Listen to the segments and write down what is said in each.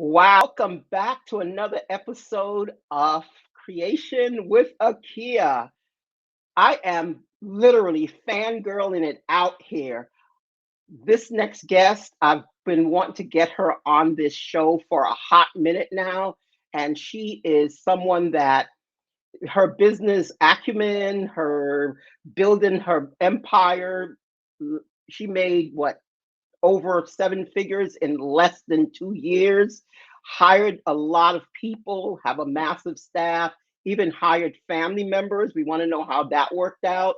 Welcome back to another episode of Creation with Akia. I am literally fangirling it out here. This next guest, I've been wanting to get her on this show for a hot minute now, and she is someone that her business acumen, her building her empire, she made what over seven figures in less than 2 years, hired a lot of people, have a massive staff, even hired family members. We want to know how that worked out.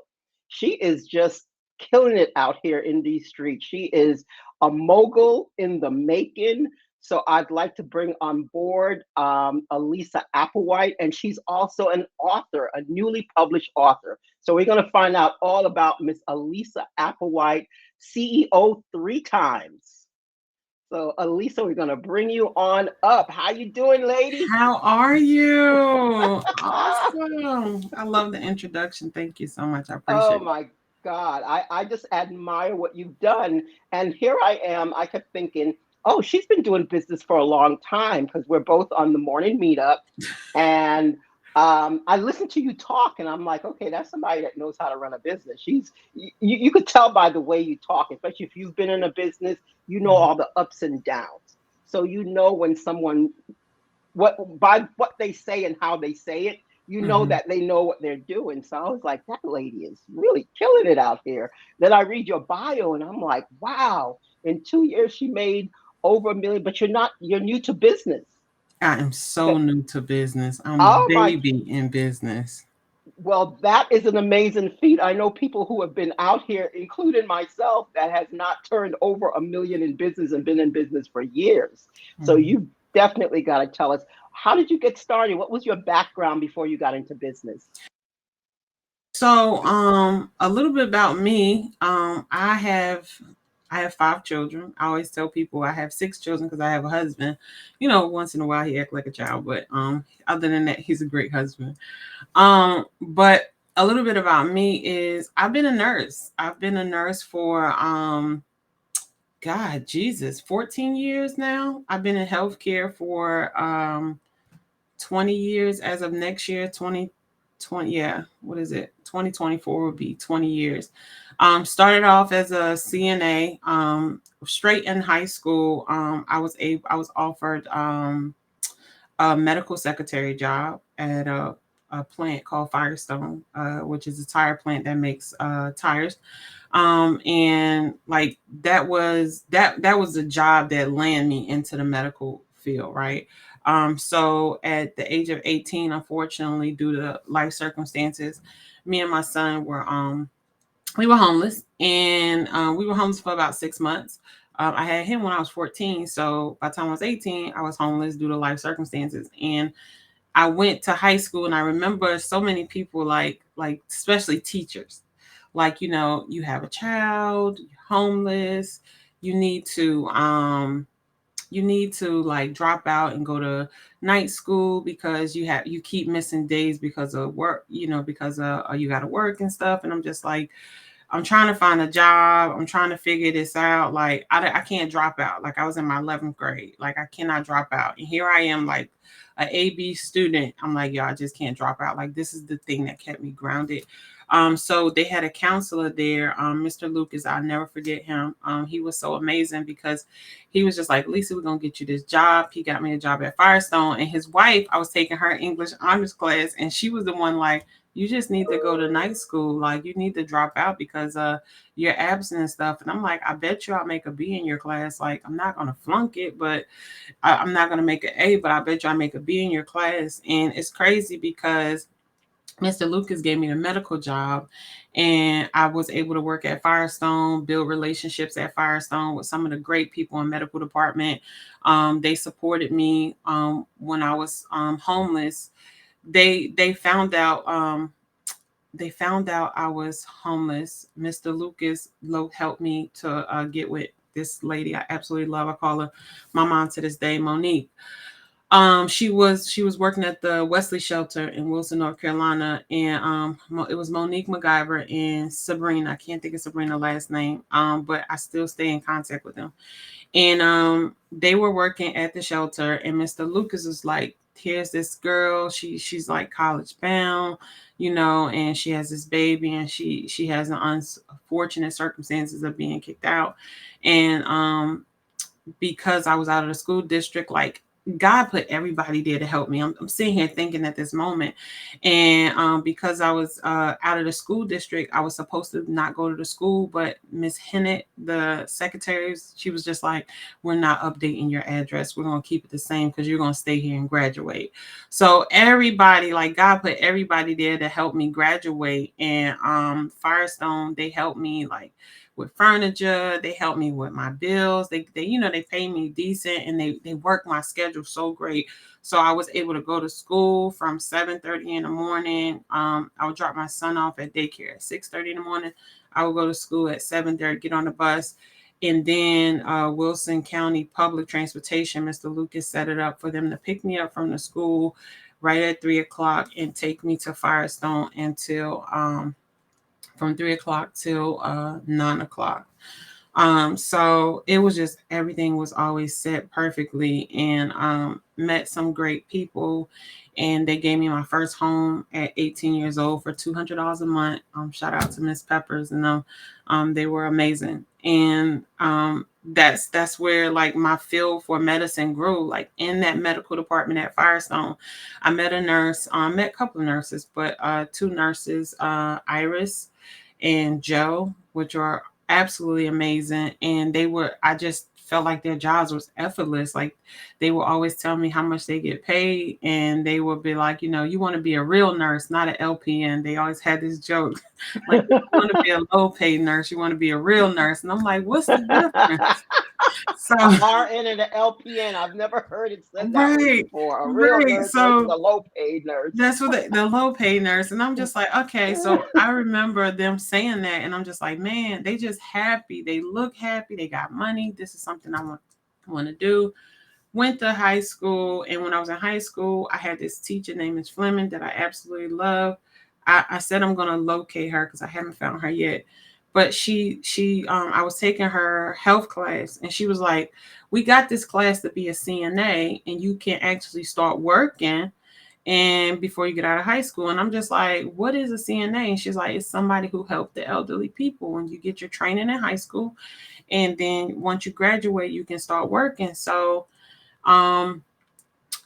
She is just killing it out here in these streets. She is a mogul in the making. So I'd like to bring on board Alisa Applewhite, and she's also an author, a newly published author. So we're going to find out all about Miss Alisa Applewhite, CEO three times. So Alisa, we're gonna bring you on up. How you doing, lady? How are you? Awesome. I love the introduction. Thank you so much. I Oh appreciate it. my God. I just admire what you've done. And here I am. I kept thinking, oh, she's been doing business for a long time because we're both on the morning meetup. And I listened to you talk and I'm like, okay, that's somebody that knows how to run a business. You could tell by the way you talk, especially if you've been in a business, you know Mhm. all the ups and downs. So you know when someone what by what they say and how they say it, you know Mhm. that they know what they're doing. So I was like, that lady is really killing it out here. Then I read your bio and I'm like, wow, in 2 years she made over a million, but you're new to business. I am so That, new to business. I'm a oh my, baby in business. well, that is an amazing feat. I know people who have been out here, including myself, that has not turned over a million in business and been in business for years. So Mhm. you definitely got to tell us, how did you get started? What was your background before you got into business? A little bit about me. I have 5 children. I always tell people I have 6 children because I have a husband. Once in a while he act like a child, but other than that, he's a great husband. But a little bit about me is I've been a nurse. I've been a nurse for God, Jesus, 14 years now. I've been in healthcare for 20 years as of next year, 2020. Yeah, what is it? 2024 will be 20 years. Started off as a CNA, straight in high school. I was offered a medical secretary job at a plant called Firestone, which is a tire plant that makes tires. And like that was a job that landed me into the medical field, right? So at the age of 18, unfortunately, due to life circumstances, me and my son were homeless, and we were homeless for about 6 months. I had him when I was 14, so by the time I was 18, I was homeless due to life circumstances. And I went to high school, and I remember so many people, like especially teachers, like, you have a child, you're homeless, you need to like drop out and go to night school because you keep missing days because of work, because you got to work and stuff. And I'm just like, I'm trying to find a job. I'm trying to figure this out. Like, I can't drop out. Like, I was in my 11th grade. Like, I cannot drop out. And here I am, like, a AB student. I'm like, yo, I just can't drop out. Like, this is the thing that kept me grounded. So they had a counselor there, Mr. Lucas. I'll never forget him. He was so amazing because he was just like, Lisa, we're gonna get you this job. He got me a job at Firestone, and his wife, I was taking her English honors class, and she was the one like, you just need to go to night school. Like, you need to drop out because you're absent and stuff. And I'm like, I bet you I'll make a B in your class. Like, I'm not gonna flunk it, but I'm not gonna make an A, but I bet you I make a B in your class. And it's crazy because Mr. Lucas gave me a medical job, and I was able to work at Firestone, build relationships at Firestone with some of the great people in medical department. They supported me when I was homeless. They found out I was homeless. Mr. Lucas helped me to get with this lady I absolutely love. I call her my mom to this day, Monique. She was working at the Wesley Shelter in Wilson, North Carolina, and it was Monique MacGyver and Sabrina. I can't think of Sabrina's last name, but I still stay in contact with them. And they were working at the shelter, and Mr. Lucas was like, "Here's this girl. She's like college bound, and she has this baby, and she has an unfortunate circumstances of being kicked out, and because I was out of the school district, like God put everybody there to help me. I'm sitting here thinking at this moment, and because I was out of the school district, I was supposed to not go to the school, but Miss Hennett, the secretary, she was just like, "We're not updating your address. We're gonna keep it the same because you're gonna stay here and graduate." So everybody, like God put everybody there to help me graduate, and Firestone, they helped me like with furniture. They helped me with my bills. They pay me decent, and they work my schedule so great. So I was able to go to school from 7:30 in the morning. I would drop my son off at daycare at 6:30 in the morning. I would go to school at 7:30, get on the bus. And then Wilson County Public Transportation, Mr. Lucas set it up for them to pick me up from the school right at 3 o'clock and take me to Firestone until from 3 o'clock till 9 o'clock. So it was just everything was always set perfectly, and met some great people, and they gave me my first home at 18 years old for $200 a month. Shout out to Miss Peppers and them. They were amazing, and that's where like my feel for medicine grew. Like in that medical department at Firestone, I met a nurse. I met a couple of nurses, but two nurses, Iris and Joe, which are absolutely amazing. And I just felt like their jobs was effortless. Like they will always tell me how much they get paid, and they would be like, you want to be a real nurse, not an LPN. They always had this joke, like you don't want to be a low paid nurse, you want to be a real nurse. And I'm like, what's the difference? So A RN and an LPN. I've never heard it said that way right, before. A real right. nurse versus So a low paid nurse. that's what the low paid nurse. And I'm just like, okay. So I remember them saying that, and I'm just like, man, they just happy. They look happy. They got money. This is something I want to do. Went to high school, and when I was in high school, I had this teacher named Miss Fleming that I absolutely love. I said I'm gonna locate her because I haven't found her yet. But I was taking her health class, and she was like, "We got this class to be a CNA, and you can actually start working and before you get out of high school." And I'm just like, "What is a CNA?" And she's like, "It's somebody who helped the elderly people when you get your training in high school, and then once you graduate, you can start working." So um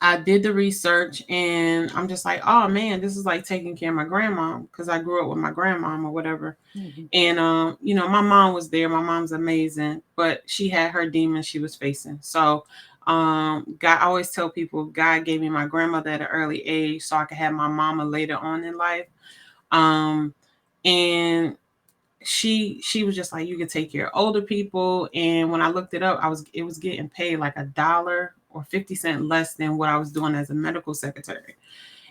I did the research, and I'm just like, "Oh man, this is like taking care of my grandma," because I grew up with my grandmom or whatever. Mhm. And my mom was there. My mom's amazing, but she had her demons she was facing. So God, I always tell people God gave me my grandmother at an early age so I could have my mama later on in life. Um and she was just like, you can take care of older people. And when I looked it up, it was getting paid like $1 or 50 cents less than what I was doing as a medical secretary.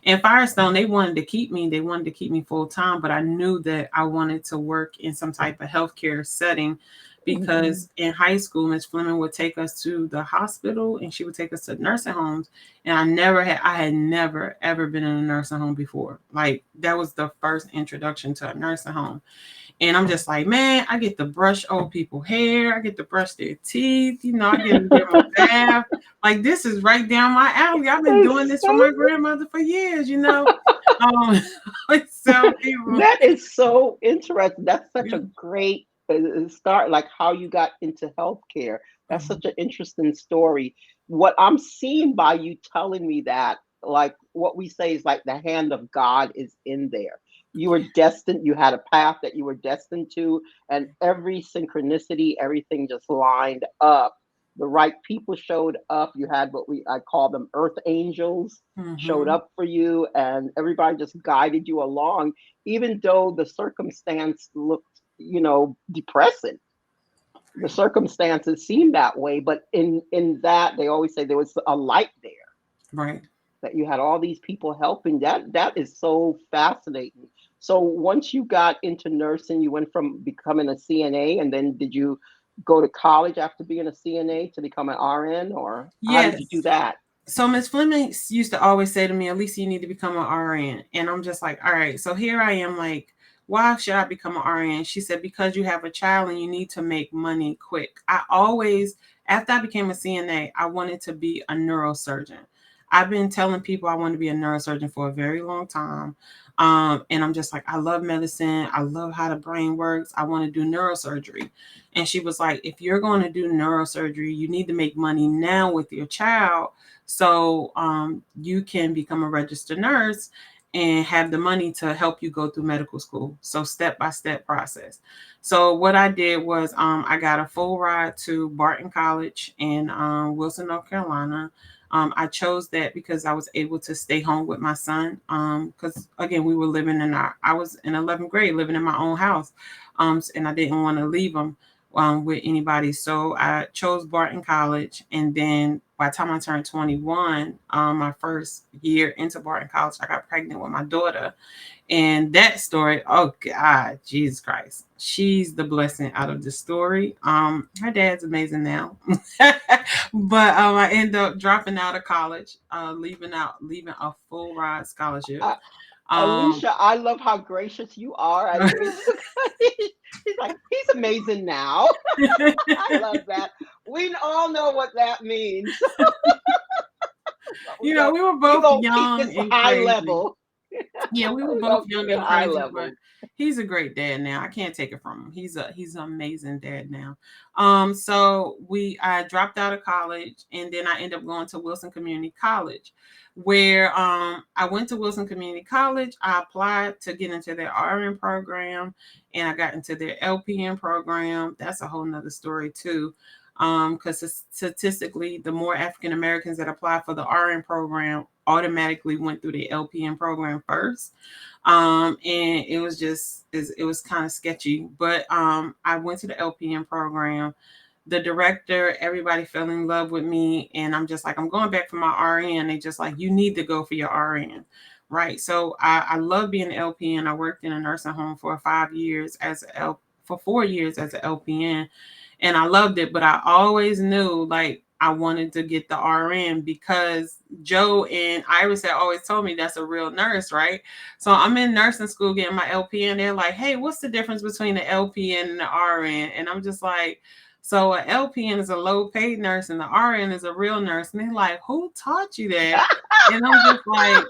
And Firestone, they wanted to keep me full time, but I knew that I wanted to work in some type of healthcare setting Mhm. because in high school, Miss Fleming would take us to the hospital and she would take us to nursing homes. And I had never ever been in a nursing home before. Like that was the first introduction to a nursing home. And I'm just like, man, I get to brush old people hair. I get to brush their teeth. I get to give them a bath. Like this is right down my alley. I've been doing It's this for so my grandmother for years. Um, so people, That is so interesting. That's such yeah. a great start, like how you got into healthcare. That's Mhm. such an interesting story. What I'm seeing by you telling me that, like what we say is like the hand of God is in there. You were destined, you had a path that you were destined to, and every synchronicity, everything just lined up. The right people showed up. You had what I call them earth angels showed Mhm. up for you, and everybody just guided you along, even though the circumstance looked, depressing. The circumstances seemed that way, but in that they always say there was a light there, Right. that you had all these people helping. That is so fascinating. So once you got into nursing, you went from becoming a CNA, and then did you go to college after being a CNA to become an RN, or how did you do Yes. that? So Miss Fleming used to always say to me, Alisa, you need to become an RN. And I'm just like, all right. So here I am like, why should I become an RN? She said, because you have a child and you need to make money quick. I always, after I became a CNA, I wanted to be a neurosurgeon. I've been telling people I want to be a neurosurgeon for a very long time. And I'm just like, I love medicine. I love how the brain works. I want to do neurosurgery. And she was like, if you're going to do neurosurgery, you need to make money now with your child so you can become a registered nurse and have the money to help you go through medical school. So step by step process. So what I did was I got a full ride to Barton College in Wilson, North Carolina. I chose that because I was able to stay home with my son. Because again, we were living in I was in 11th grade, living in my own house, and I didn't want to leave him with anybody. So I chose Barton College, and then by the time I turned 21, my first year into Barton College, I got pregnant with my daughter. And that story, oh God, Jesus Christ, she's the blessing out of the story. Her dad's amazing now, but I ended up dropping out of college, leaving a full ride scholarship. Uh, Um, Alicia, I love how gracious you are. I mean, he's like, he's amazing now. I love that. We all know what that means. But you know, we were we both gonna keep young this and high crazy. level. Yeah, we were We both gonna keep young it and high crazy, but level. he's a great dad now. I can't take it from him. He's an amazing dad now. So I dropped out of college and then I ended up going to Wilson Community College, where I went to Wilson Community College. I applied to get into their RN program and I got into their LPN program. That's a whole nother story too. Because statistically, the more African Americans that apply for the RN program automatically went through the LPN program first. And it was kind of sketchy, but I went to the LPN program. The director, everybody fell in love with me, and I'm just like, I'm going back for my RN. They just like, you need to go for your RN, right? So I love being an LPN. I worked in a nursing home for 5 years for 4 years as an LPN, and I loved it. But I always knew like I wanted to get the RN because Joe and Iris had always told me that's a real nurse, right? So I'm in nursing school getting my LPN. They're like, hey, what's the difference between the LPN and the RN? And I'm just like, so a LPN is a low paid nurse and the RN is a real nurse. And they're like, who taught you that? And I'm just like,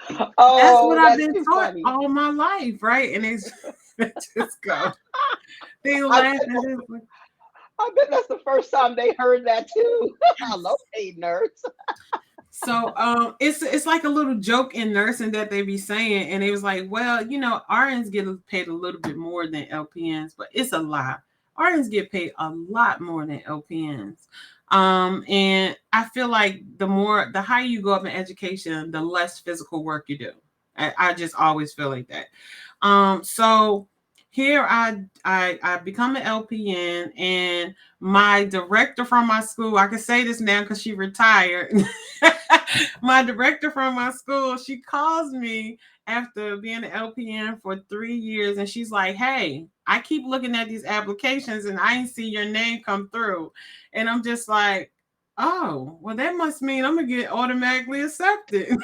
that's what Oh, I've that's been too taught funny. all my life, right? And it's just go. They I laugh bet and that's just like, I bet that's the first time they heard that too. A low yes. paid nurse. So it's like a little joke in nursing that they be saying, and it was like, well, you know, RNs get paid a little bit more than LPNs, but it's a lie. RNs get paid a lot more than LPNs. And I feel like the higher you go up in education, the less physical work you do. I just always feel like that. So here I become an LPN, and my director from my school, I can say this now because she retired. My director from my school, she calls me after being an LPN for 3 years, and she's like, hey, I keep looking at these applications and I ain't see your name come through. And I'm just like, oh, well, that must mean I'm gonna get automatically accepted.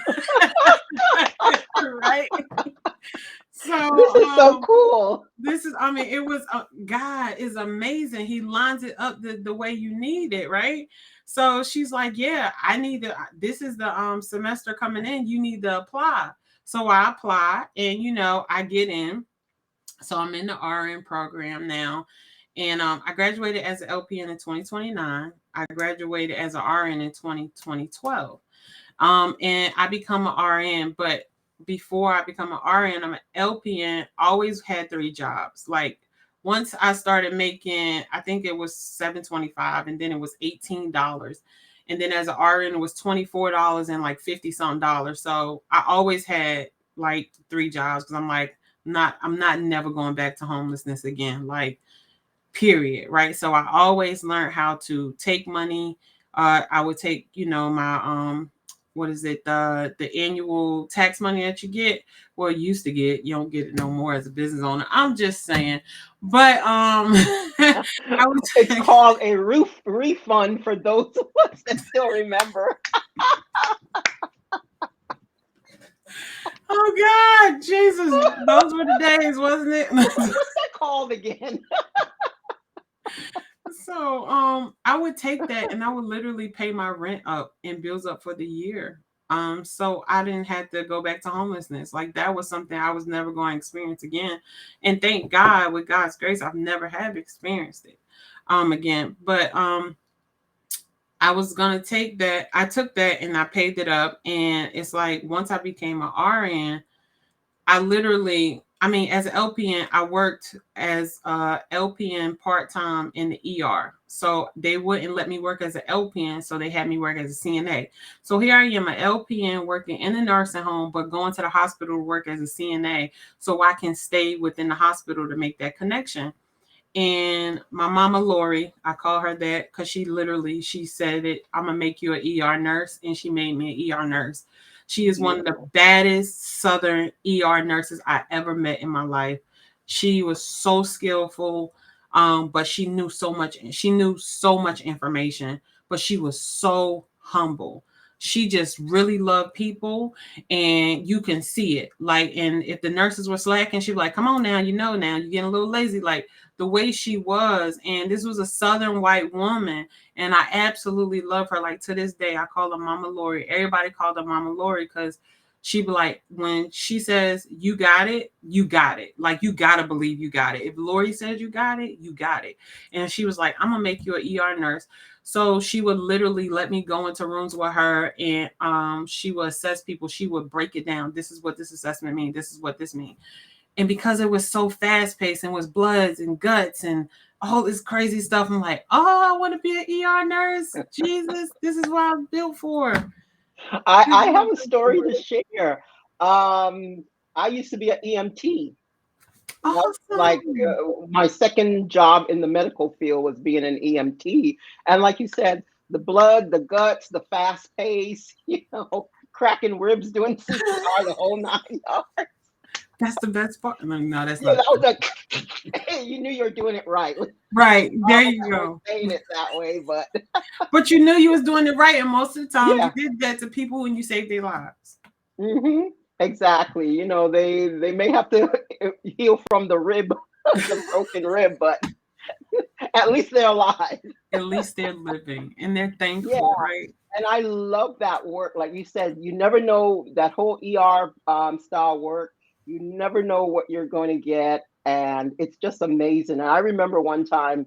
Right. So This is so cool. this is, I mean, it was, God is amazing. He lines it up the way you need it, right? So she's like, yeah, this is the semester coming in. You need to apply. So I apply and, you know, I get in. So I'm in the RN program now. And I graduated as an LPN in 2029. I graduated as an RN in 2012. And I become an RN, but before I become an RN, I'm an LPN. Always had 3 jobs. Like once I started making, I think it was $7.25, and then it was $18, and then as an RN it was $24 and like 50 something dollars. So I always had like 3 jobs because I'm not never going back to homelessness again. Like period, right? So I always learned how to take money. I would take, you know, my what is it, the annual tax money that you get. Well, you used to get, you don't get it no more as a business owner. I'm just saying. But I would It's take, called a roof refund for those of us that still remember. God, Jesus, those were the days, wasn't it? What's that called again? So, I would take that and I would literally pay my rent up and bills up for the year. So I didn't have to go back to homelessness. Like that was something I was never going to experience again. And thank God, with God's grace, I've never have experienced it again. But I was gonna take that. I took that and I paid it up. And it's like once I became an RN, I literally, I mean, as an LPN, I worked as a LPN part time in the ER. So they wouldn't let me work as an LPN, so they had me work as a CNA. So here I am, an LPN working in a nursing home, but going to the hospital to work as a CNA, so I can stay within the hospital to make that connection. And my mama Lori, I call her that because she said it, I'm gonna make you an ER nurse, and she made me an ER nurse. She is one of the Beautiful. baddest Southern ER nurses I ever met in my life. She was so skillful, but she knew so much information, but she was so humble. She just really loved people, and you can see it. Like, and if the nurses were slacking, she'd be like, "Come on now, now you're getting a little lazy." Like the way she was. And this was a Southern white woman. And I absolutely love her. Like to this day, I call her Mama Lori. Everybody called her Mama Lori because she be like, when she says, you got it, you got it. Like you got to believe you got it. If Lori says you got it, you got it. And she was like, I'm going to make you an ER nurse. So she would literally let me go into rooms with her, and she would assess people. She would break it down. This is what this assessment means. This is what this means. And because it was so fast paced and was bloods and guts and all this crazy stuff, I'm like, oh, I want to be an ER nurse. Jesus, this is what I'm built for. This is I what have I'm a built for. story to share. I used to be an EMT. Like Awesome. my second job in the medical field was being an EMT, and like you said, the blood, the guts, the fast pace, cracking ribs, doing CPR, the whole 9 yards. That's the best part. No, that's Yeah, not that true. was like you knew you were doing it right. Right. There Almost you that we're go. saying it that way, but But you knew you was doing it right. And most of the time you yeah. did that to people and you saved their lives. Exactly. They may have to heal from the rib, the broken rib, but at least they're alive. At least they're living and they're Yeah. thankful, right? And I love that work. Like you said, you never know that whole ER style work. You never know what you're going to get. And it's just amazing. And I remember one time,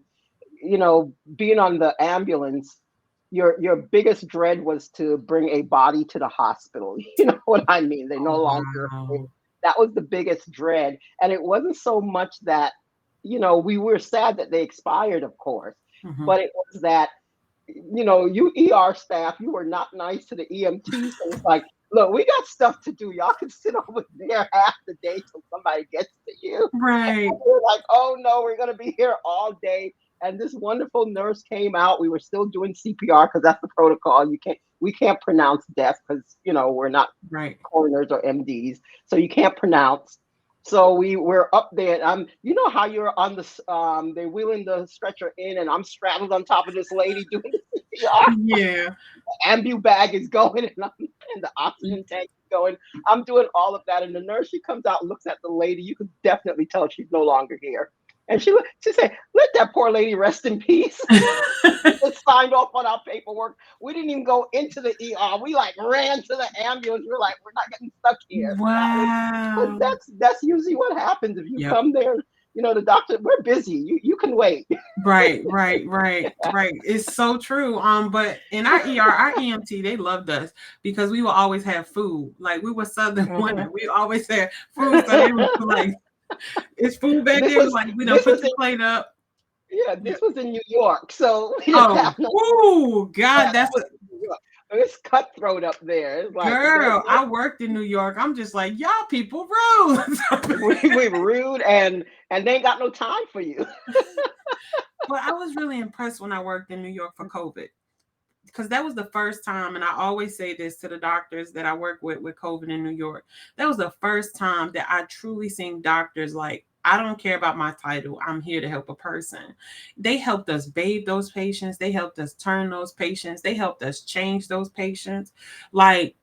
being on the ambulance, your biggest dread was to bring a body to the hospital. You know what I mean? They no Oh, longer, wow. that was the biggest dread. And it wasn't so much that, we were sad that they expired, of course, Mhm. but it was that you ER staff, you were not nice to the EMTs. So it's like, look, we got stuff to do. Y'all can sit over there half the day till somebody gets to you. Right. And we're like, oh no, we're gonna be here all day. And this wonderful nurse came out. We were still doing CPR because that's the protocol. We can't pronounce death because we're not Right. coroners or MDs, so you can't pronounce. So we were up there. You know how you're on they're wheeling the stretcher in, and I'm straddled on top of this lady doing the CPR. Yeah. Ambu bag is going, and the oxygen tank is going. I'm doing all of that, and the nurse, she comes out, looks at the lady. You can definitely tell she's no longer here, and she said, "Let that poor lady rest in peace." Just signed off on our paperwork. We didn't even go into the ER. We like ran to the ambulance. We're like, we're not getting stuck here. But Wow. that's usually what happens if you Yep. come there. The doctor, we're busy. You can wait. Right, right, right, right. It's so true. But in our ER, our EMT, they loved us because we will always have food. Like we were Southern Mhm. women. We always had food. So they were like, it's food back this there. We're was like, we don't this put was your in plate up. yeah, Yeah. this was in New York, so we didn't Oh, have no. ooh, Yeah, God, that that's was New York. It's cutthroat up there. It's like there's girl. no. I worked in New York. I'm just like, y'all people rude. We rude and they ain't got no time for you. But I was really impressed when I worked in New York for COVID, because that was the first time, and I always say this to the doctors that I work with COVID in New York. That was the first time that I truly seen doctors like, I don't care about my title. I'm here to help a person. They helped us bathe those patients. They helped us turn those patients. They helped us change those patients. Like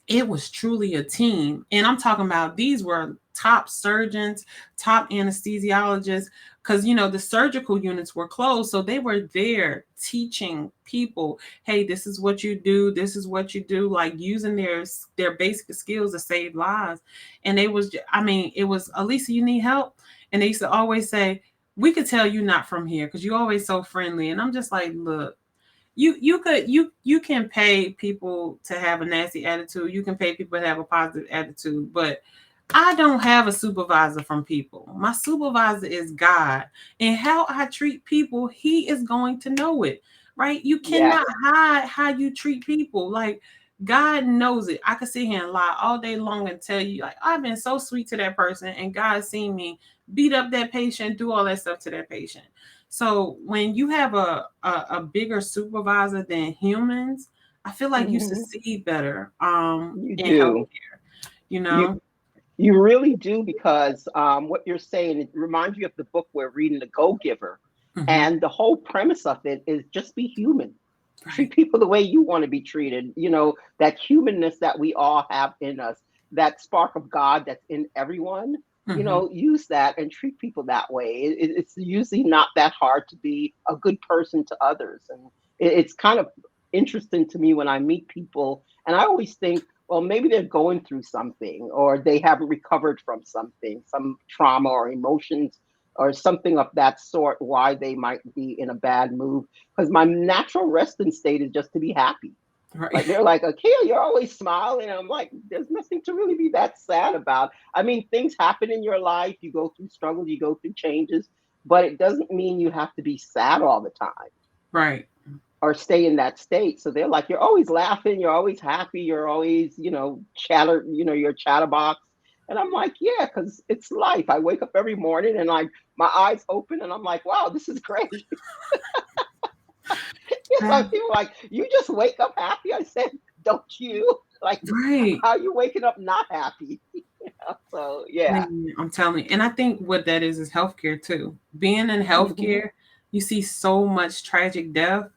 it was truly a team. And I'm talking about these were top surgeons, top anesthesiologists, because the surgical units were closed. So they were there teaching people, hey, this is what you do, this is what you do, like using their basic skills to save lives. And it was, Alisa, you need help? And they used to always say, we could tell you not from here because you're always so friendly. And I'm just like, look, you can pay people to have a nasty attitude. You can pay people to have a positive attitude, but I don't have a supervisor from people. My supervisor is God, and how I treat people, He is going to know it, right? You Yes. cannot hide how you treat people. Like God knows it. I could sit here and lie all day long and tell you, like I've been so sweet to that person, and God seen me beat up that patient, do all that stuff to that patient. So when you have a bigger supervisor than humans, I feel like you Hmm. succeed better You in do. healthcare, you You know? you really do because what you're saying, it reminds you of the book we're reading, The Go Giver, Hmm. and the whole premise of it is just be human. Treat Right. people the way you want to be treated. That humanness that we all have in us, that spark of God that's in everyone. Hmm. Use that and treat people that way. It's usually not that hard to be a good person to others, and it's kind of interesting to me when I meet people, and I always think, well, maybe they're going through something, or they haven't recovered from something, some trauma or emotions or something of that sort, why they might be in a bad mood. Because my natural resting state is just to be happy. Right. Like they're like, okay, you're always smiling. I'm like, there's nothing to really be that sad about. I mean, things happen in your life. You go through struggles, you go through changes, but it doesn't mean you have to be sad all the time Right. or stay in that state. So they're like, you're always laughing, you're always happy, you're always, chatter, you're a chatterbox. And I'm like, yeah, because it's life. I wake up every morning and like my eyes open and I'm like, wow, this is great. Yes, I Um, feel like you just wake up happy. I said, don't you? Like, right. how are you waking up not happy? So yeah. Man, I'm telling you. And I think what that is healthcare too. Being in Hmm. healthcare, you see so much tragic death.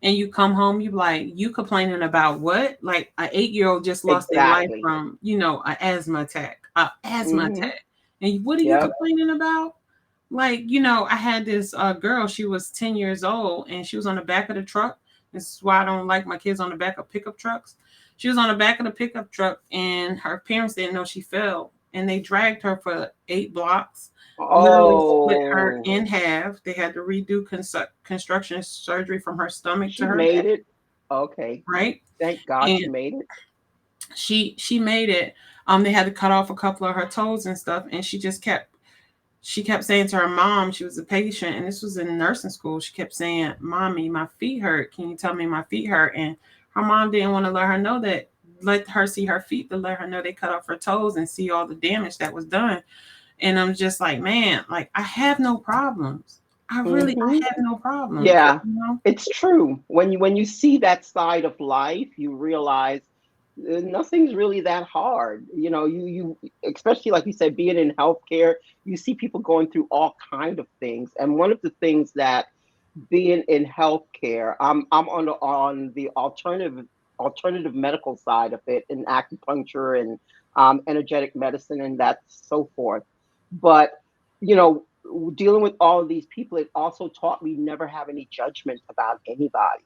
And you come home, you like, you complaining about what? Like an 8-year-old just lost their life Exactly. from, an asthma attack. A asthma Hmm. attack. And what are you Yep. complaining about? Like, I had this girl, she was 10 years old and she was on the back of the truck. This is why I don't like my kids on the back of pickup trucks. She was on the back of the pickup truck and her parents didn't know she fell. And they dragged her for 8 blocks, literally split her Oh, in half. They had to redo construction surgery from her stomach to she her made neck, it. Okay. right? Thank God she And made it. she made it. They had to cut off a couple of her toes and stuff, and she kept saying to her mom, she was a patient, and this was in nursing school. She kept saying, "Mommy, my feet hurt. Can you tell me my feet hurt?" And her mom didn't want to let her know that, let her see her feet to let her know they cut off her toes and see all the damage that was done. And I'm just like, man, like I have no problems. I Hmm. have no problems. Yeah, You know? it's true. When you see that side of life, you realize nothing's really that hard. You especially like you said, being in healthcare, you see people going through all kind of things. And one of the things that being in healthcare, I'm on the alternative medical side of it, in acupuncture and energetic medicine and that so forth. But you know, dealing with all of these people, it also taught me never have any judgment about anybody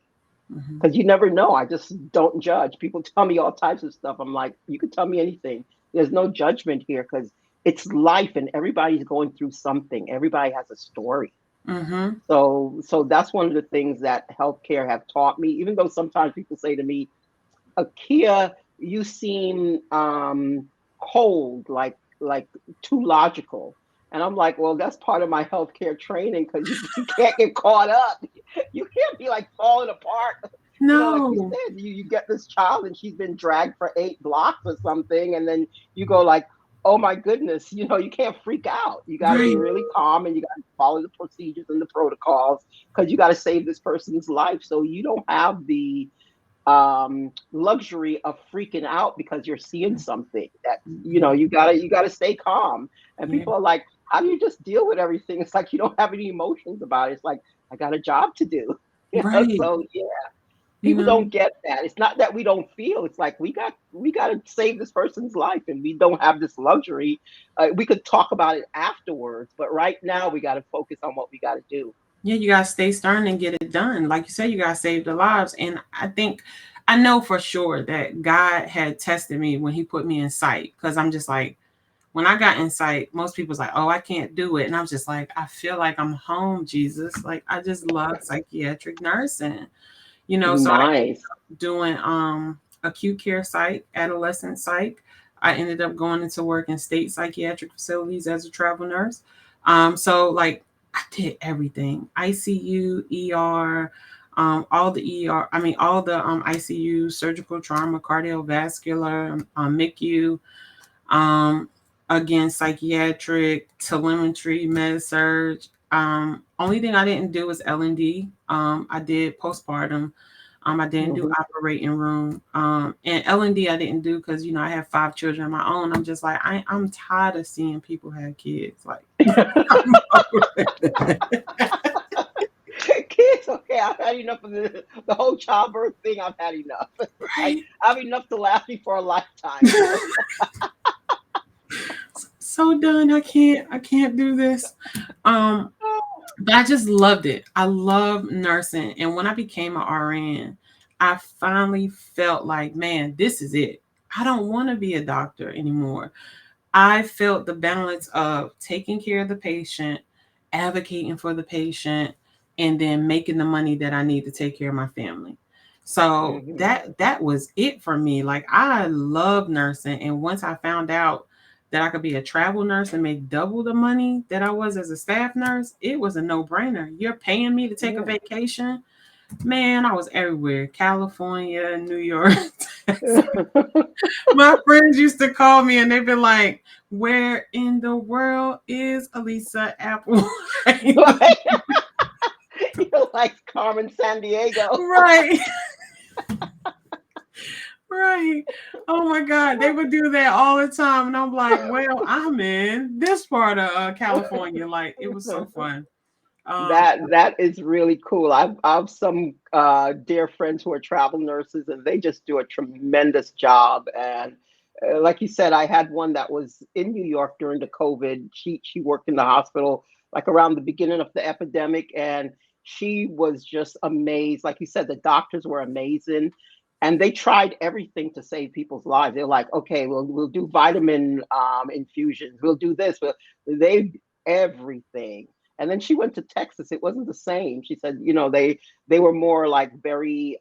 Mhm. because you never know. I just don't judge. People tell me all types of stuff. I'm like, you can tell me anything. There's no judgment here because it's life and everybody's going through something. Everybody has a story. Mhm. So that's one of the things that healthcare have taught me. Even though sometimes people say to me, "Akia, you seem cold, like too logical," and I'm like, "Well, that's part of my healthcare training because you can't get caught up. You can't be like falling apart." Like you No. said, you get this child and she's been dragged for 8 blocks or something, and then you go like, oh my goodness, you can't freak out. You got to be Right. really calm and you got to follow the procedures and the protocols because you got to save this person's life. So you don't have the luxury of freaking out because you're seeing something that Mhm. you gotta stay calm. And Yeah. people are like, how do you just deal with everything? It's like you don't have any emotions about it. It's like I got a job to do. Right. So yeah. you People know. don't get that. It's not that we don't feel. It's like we got to save this person's life, and we don't have this luxury. We could talk about it afterwards, but right now we got to focus on what we got to do. Yeah, you gotta stay stern and get it done. Like you said, you gotta save the lives. And I think I know for sure that God had tested me when He put me in sight. Because I'm just like, when I got in sight, most people's like, "Oh, I can't do it," and I was just like, "I feel like I'm home, Jesus." Like I just love psychiatric nursing, you know. So I Nice. doing acute care psych, adolescent psych. I ended up going into work in state psychiatric facilities as a travel nurse. So like I did everything: ICU, ER, all the ER. I mean, all the ICU, surgical trauma, cardiovascular, MICU. Um, Again, psychiatric, telemetry, med surge. Only thing I didn't do was L&D. I did postpartum. I didn't do Hmm. operating room. And L&D I didn't do because I have 5 children of my own. I'm just like I'm tired of seeing people have kids. Like I'm over it. Kids, okay. I've had enough of the whole childbirth thing. I've had enough. I Right. have enough to last me for a lifetime. So done. I can't do this. Um, but I just loved it. I love nursing. And when I became an RN, I finally felt like, man, this is it. I don't want to be a doctor anymore. I felt the balance of taking care of the patient, advocating for the patient, and then making the money that I need to take care of my family. So Hmm. that was it for me. Like I love nursing, and once I found out that I could be a travel nurse and make double the money that I was as a staff nurse, it was a no-brainer. You're paying me to take a Yeah. vacation. Man, I was everywhere. California, New York. My friends used to call me and they'd be like, "Where in the world is Alisa Applewhite?" Right. You're like Carmen San Diego. Right, right. Oh my God, they would do that all the time, and I'm like, "Well, I'm in this part of California." Like, it was so fun. Um, That is really cool. I've some dear friends who are travel nurses, and they just do a tremendous job. And like you said, I had one that was in New York during the COVID. She worked in the hospital like around the beginning of the epidemic, and she was just amazed. Like you said, the doctors were amazing, and they tried everything to save people's lives. They're like, okay, we'll do vitamin infusions, we'll do this, but they everything. And then she went to Texas. It wasn't the same. She said, they were more like very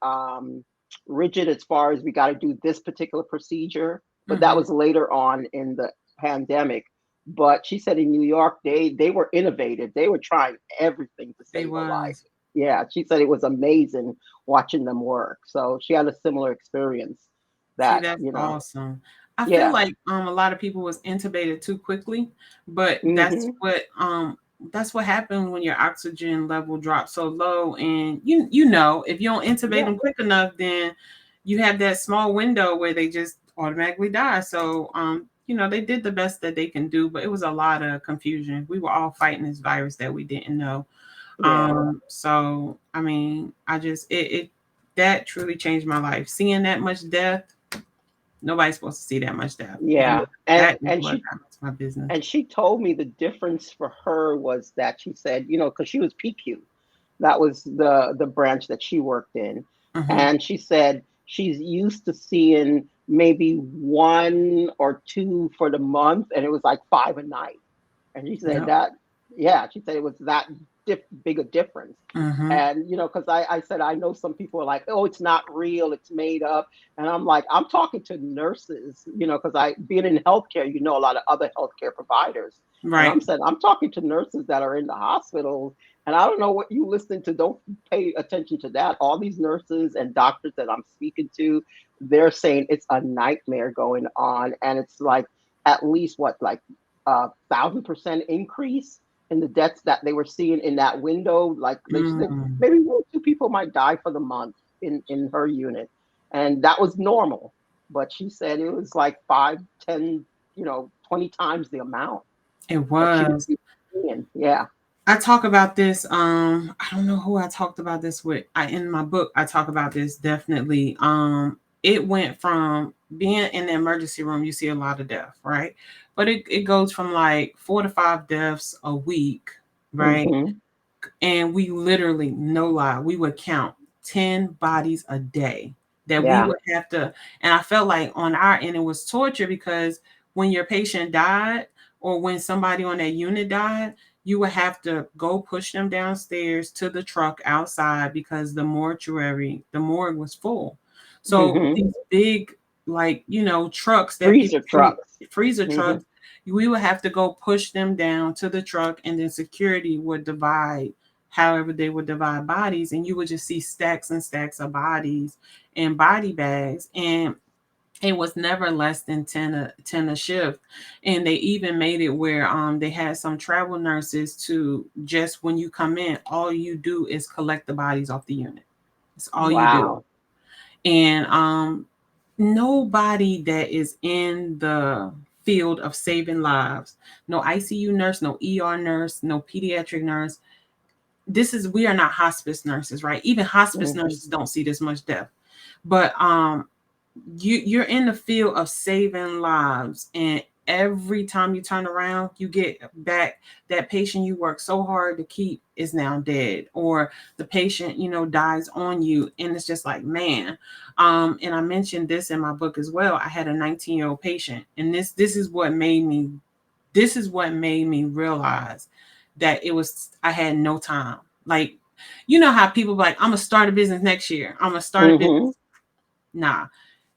rigid as far as we got to do this particular procedure. But that mhm, was later on in the pandemic. But she said in New York, they were innovative. They were trying everything to they save a life. was. Yeah, she said it was amazing watching them work. So she had a similar experience. See, That that's awesome. I feel yeah. like a lot of people was intubated too quickly, but Hmm. that's what happens when your oxygen level drops so low. And you know, if you don't intubate Yeah. them quick enough, then you have that small window where they just automatically die. So they did the best that they can do, but it was a lot of confusion. We were all fighting this virus that we didn't know. Yeah. So I mean, I just it that truly changed my life. Seeing that much death, nobody's supposed to see that much death, and Yeah. And that is and what she got into my business. And she told me the difference for her was that she said, because she was PQ, that was the branch that she worked in, Hmm. and she said she's used to seeing maybe one or two for the month, and it was like five a night. And she said Yep. that, yeah, she said it was that big a difference. Hmm. And, because I said, I know some people are like, oh, it's not real, it's made up. And I'm like, I'm talking to nurses, because being in healthcare, a lot of other healthcare providers. And Right. I'm talking to nurses that are in the hospitals. And I don't know what you listen to. Don't pay attention to that. All these nurses and doctors that I'm speaking to, they're saying it's a nightmare going on. And it's like at least what, like 1,000% increase in the deaths that they were seeing in that window. Like they said, Mm. maybe one or two people might die for the month in her unit, and that was normal. But she said it was like 5, 10, 20 times the amount It that she was was. seeing. Yeah. I talk about this. I don't know who I talked about this with. I in my book I talk about this definitely. It went from being in the emergency room, you see a lot of death, right? But it goes from like 4 to 5 deaths a week, right? Mm-hmm. And we literally, no lie, we would count 10 bodies a day that we Yeah. would have to. And I felt like on our end it was torture, because when your patient died or when somebody on that unit died, you would have to go push them downstairs to the truck outside because the mortuary, the morgue was full. So Mm-hmm. these big, like, trucks that people Freezer trucks. freezer Mm-hmm. trucks, we would have to go push them down to the truck, and then security would divide however they would divide bodies, and you would just see stacks and stacks of bodies and body bags. And it was never less than 10 a shift. And they even made it where they had some travel nurses to, just when you come in, all you do is collect the bodies off the unit. That's all you do. Wow. And nobody that is in the field of saving lives, no ICU nurse, no ER nurse, no pediatric nurse, we are not hospice nurses, right? Even hospice Mm-hmm. nurses don't see this much death. But you're in the field of saving lives, and every time you turn around, you get back that patient you worked so hard to keep is now dead, or the patient, dies on you. And it's just like, man. And I mentioned this in my book as well. I had a 19-year-old patient, and this is what made me realize that I had no time. Like, you know how people be like, I'm gonna start a business next year. I'm gonna start a business. Mm-hmm. Nah,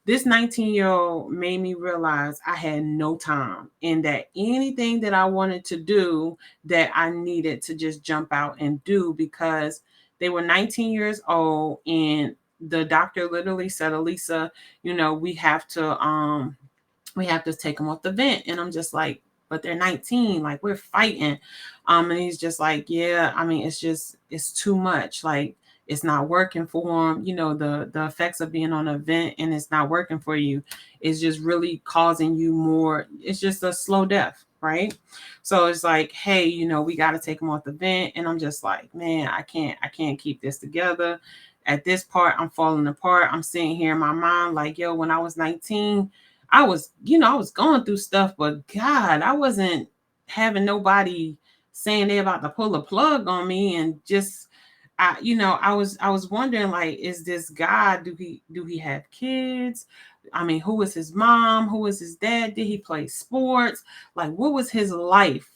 this 19-year-old made me realize I had no time, and that anything that I wanted to do, that I needed to just jump out and do, because they were 19 years old, and the doctor literally said, Alisa, we have to take them off the vent. And I'm just like, but they're 19, like, we're fighting. And he's just like, yeah, I mean, it's too much. Like, it's not working for him. The effects of being on a vent and it's not working for you is just really causing you more. It's just a slow death, right? So it's like, hey, we got to take him off the vent. And I'm just like, man, I can't keep this together. At this part, I'm falling apart. I'm sitting here in my mind like, yo, when I was 19, I was going through stuff, but God, I wasn't having nobody saying they about to pull a plug on me. And just, I was wondering, like, is this God? Do he have kids? I mean, who was his mom? Who was his dad? Did he play sports? Like, what was his life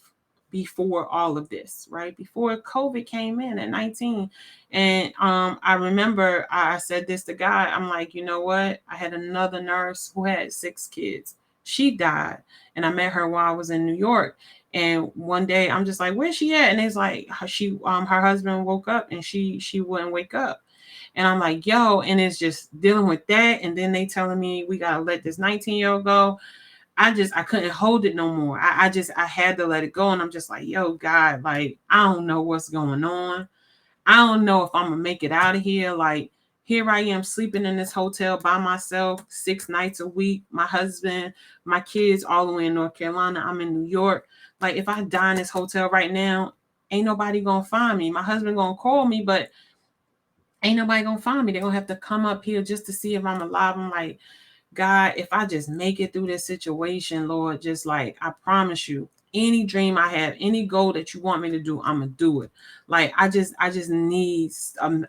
before all of this, right? Before COVID came in at 19. And I remember I said this to God. I'm like, you know what? I had another nurse who had 6 kids. She died, and I met her while I was in New York. And one day I'm just like, where's she at? And it's like her husband woke up and she wouldn't wake up. And I'm like, yo, and it's just dealing with that. And then they telling me we gotta let this 19-year-old go. I couldn't hold it no more. I had to let it go. And I'm just like, yo, God, like, I don't know what's going on. I don't know if I'm gonna make it out of here. Like, here I am sleeping in this hotel by myself 6 nights a week. My husband, my kids, all the way in North Carolina. I'm in New York. Like, if I die in this hotel right now, ain't nobody gonna find me. My husband gonna call me, but ain't nobody gonna find me. They're gonna have to come up here just to see if I'm alive. I'm like, God, if I just make it through this situation, Lord, just like, I promise you, any dream I have, any goal that you want me to do, I'm gonna do it. Like, I just need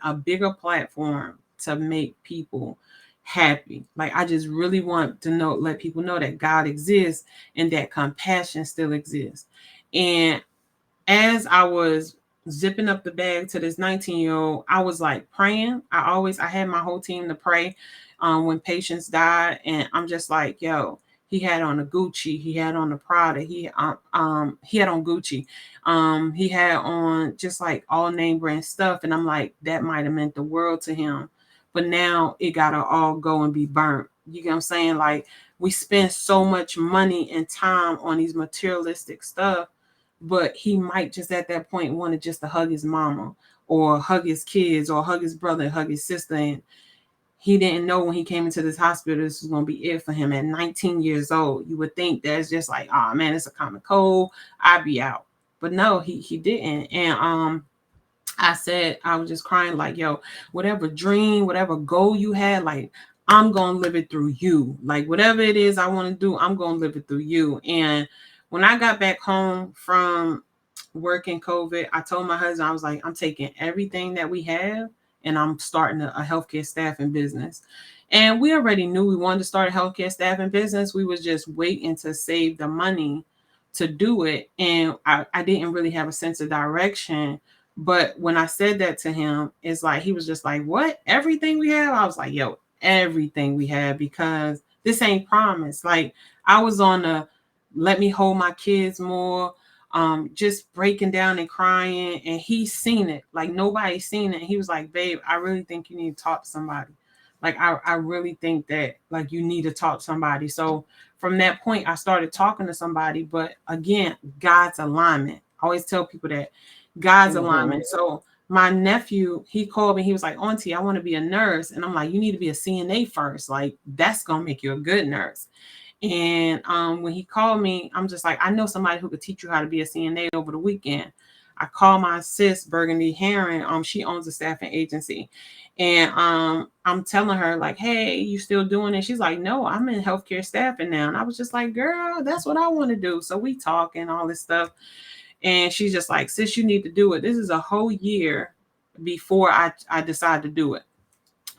a bigger platform to make people happy. Like, I just really want to let people know that God exists and that compassion still exists. And as I was zipping up the bag to this 19-year-old, I was like praying. I had my whole team to pray when patients died. And I'm just like, yo, he had on a Gucci, he had on the Prada, he had on Gucci. He had on just like all name brand stuff. And I'm like, that might have meant the world to him. But now it gotta all go and be burnt. You get what I'm saying? Like, we spend so much money and time on these materialistic stuff, but he might just at that point wanted just to hug his mama or hug his kids or hug his brother, hug his sister. And he didn't know when he came into this hospital this was going to be it for him at 19 years old. You would think that's just like, oh man, it's a common cold, I'd be out. But no, he didn't. And I said, I was just crying like, yo, whatever dream, whatever goal you had, like, I'm going to live it through you. Like, whatever it is I want to do, I'm going to live it through you. And when I got back home from working COVID, I told my husband, I was like, I'm taking everything that we have and I'm starting a healthcare staffing business. And we already knew we wanted to start a healthcare staffing business. We was just waiting to save the money to do it. And I didn't really have a sense of direction, but when I said that to him, it's like he was just like, "What? Everything we have?" I was like, "Yo, everything we have, because this ain't promised." Like, I was on the let me hold my kids more, just breaking down and crying, and he's seen it. Like, nobody's seen it. And he was like, "Babe, I really think you need to talk to somebody. Like, I really think that, like, you need to talk to somebody." So from that point, I started talking to somebody. But again, God's alignment. I always tell people that God's Mm-hmm. alignment. So my nephew, he called me. He was like, "Auntie, I want to be a nurse." And I'm like, "You need to be a CNA first. Like, that's gonna make you a good nurse." And when he called me, I'm just like, "I know somebody who could teach you how to be a CNA over the weekend." I called my sis, Burgundy Heron. She owns a staffing agency. And I'm telling her, like, "Hey, you still doing it?" She's like, "No, I'm in healthcare staffing now." And I was just like, "Girl, that's what I want to do." So we talk and all this stuff. And she's just like, "Sis, you need to do it. This is a whole year before I decide to do it."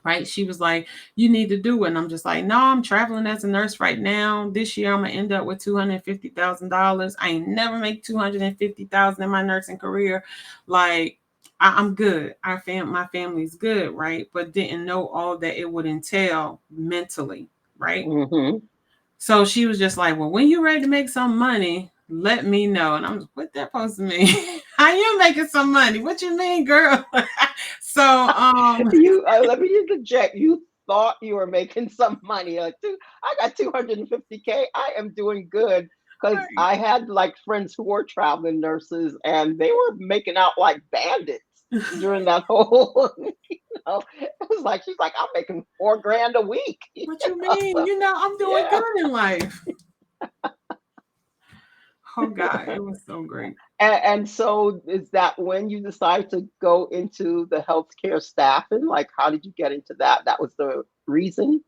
Right? She was like, "You need to do it." And I'm just like, "No, I'm traveling as a nurse right now. This year I'm gonna end up with $250,000. I ain't never make 250,000 in my nursing career. Like, I'm good. My family's good, right?" But didn't know all that it would entail mentally, right? Mm-hmm. So she was just like, "Well, when you're ready to make some money, let me know." And I'm just, what that supposed to mean? How you making some money? What you mean, girl? So You let me interject. You thought you were making some money. I got 250K. I am doing good because I had like friends who were traveling nurses and they were making out like bandits during that whole. It was like she's like, I'm making 4 grand a week. what you mean? I'm doing Yeah. good in life. Oh God, it was so great. And so is that when you decided to go into the healthcare staffing? Like, how did you get into that? That was the reason?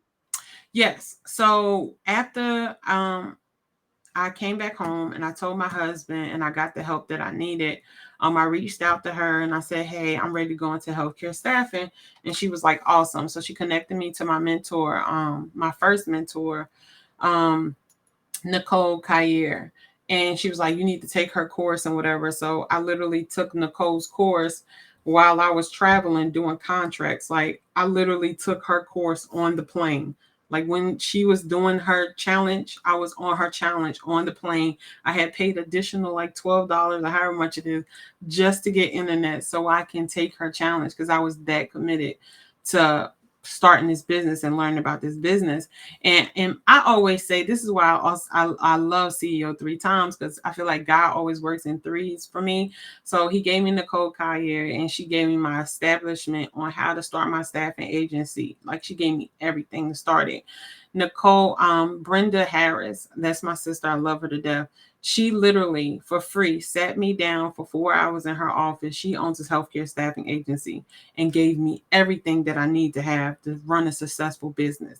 Yes. So after I came back home and I told my husband and I got the help that I needed. I reached out to her and I said, "Hey, I'm ready to go into healthcare staffing." And she was like, "Awesome." So she connected me to my mentor, my first mentor, um, Nicole Kayer. And she was like, "You need to take her course and whatever." So I literally took Nicole's course while I was traveling doing contracts. Like, I literally took her course on the plane. Like, when she was doing her challenge, I was on her challenge on the plane. I had paid additional like $12 or however much it is just to get internet so I can take her challenge, because I was that committed to starting this business and learning about this business. And I always say this is why I love CEO 3 times, because I feel like God always works in threes for me. So he gave me Nicole Collier and she gave me my establishment on how to start my staffing agency. Like, she gave me everything to start it. Nicole, Brenda Harris, that's my sister. I love her to death. She literally for free sat me down for 4 hours in her office. She owns this healthcare staffing agency and gave me everything that I need to have to run a successful business.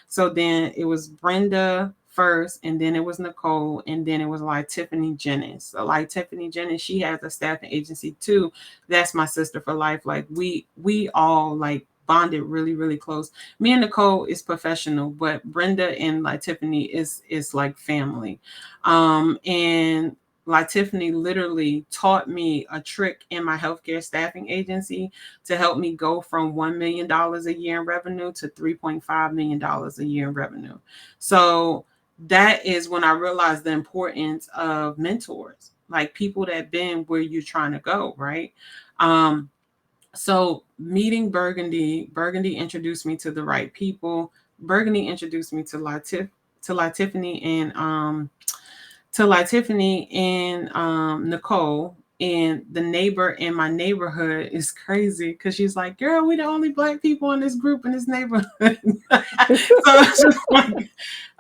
So then it was Brenda first, and then it was Nicole, and then it was like Tiffany Jennings. So like Tiffany Jennings, she has a staffing agency too. That's my sister for life. Like, we all like bonded really really close. Me and Nicole is professional, but Brenda and like Tiffany is like family. And like Tiffany literally taught me a trick in my healthcare staffing agency to help me go from $1 million a year in revenue to $3.5 million a year in revenue. So that is when I realized the importance of mentors, like people that been where you're trying to go, right? Um, so meeting Burgundy introduced me to the right people. Burgundy introduced me to Tiffany and Nicole. And the neighbor in my neighborhood is crazy because she's like, "Girl, we the only black people in this group in this neighborhood." So it's just like,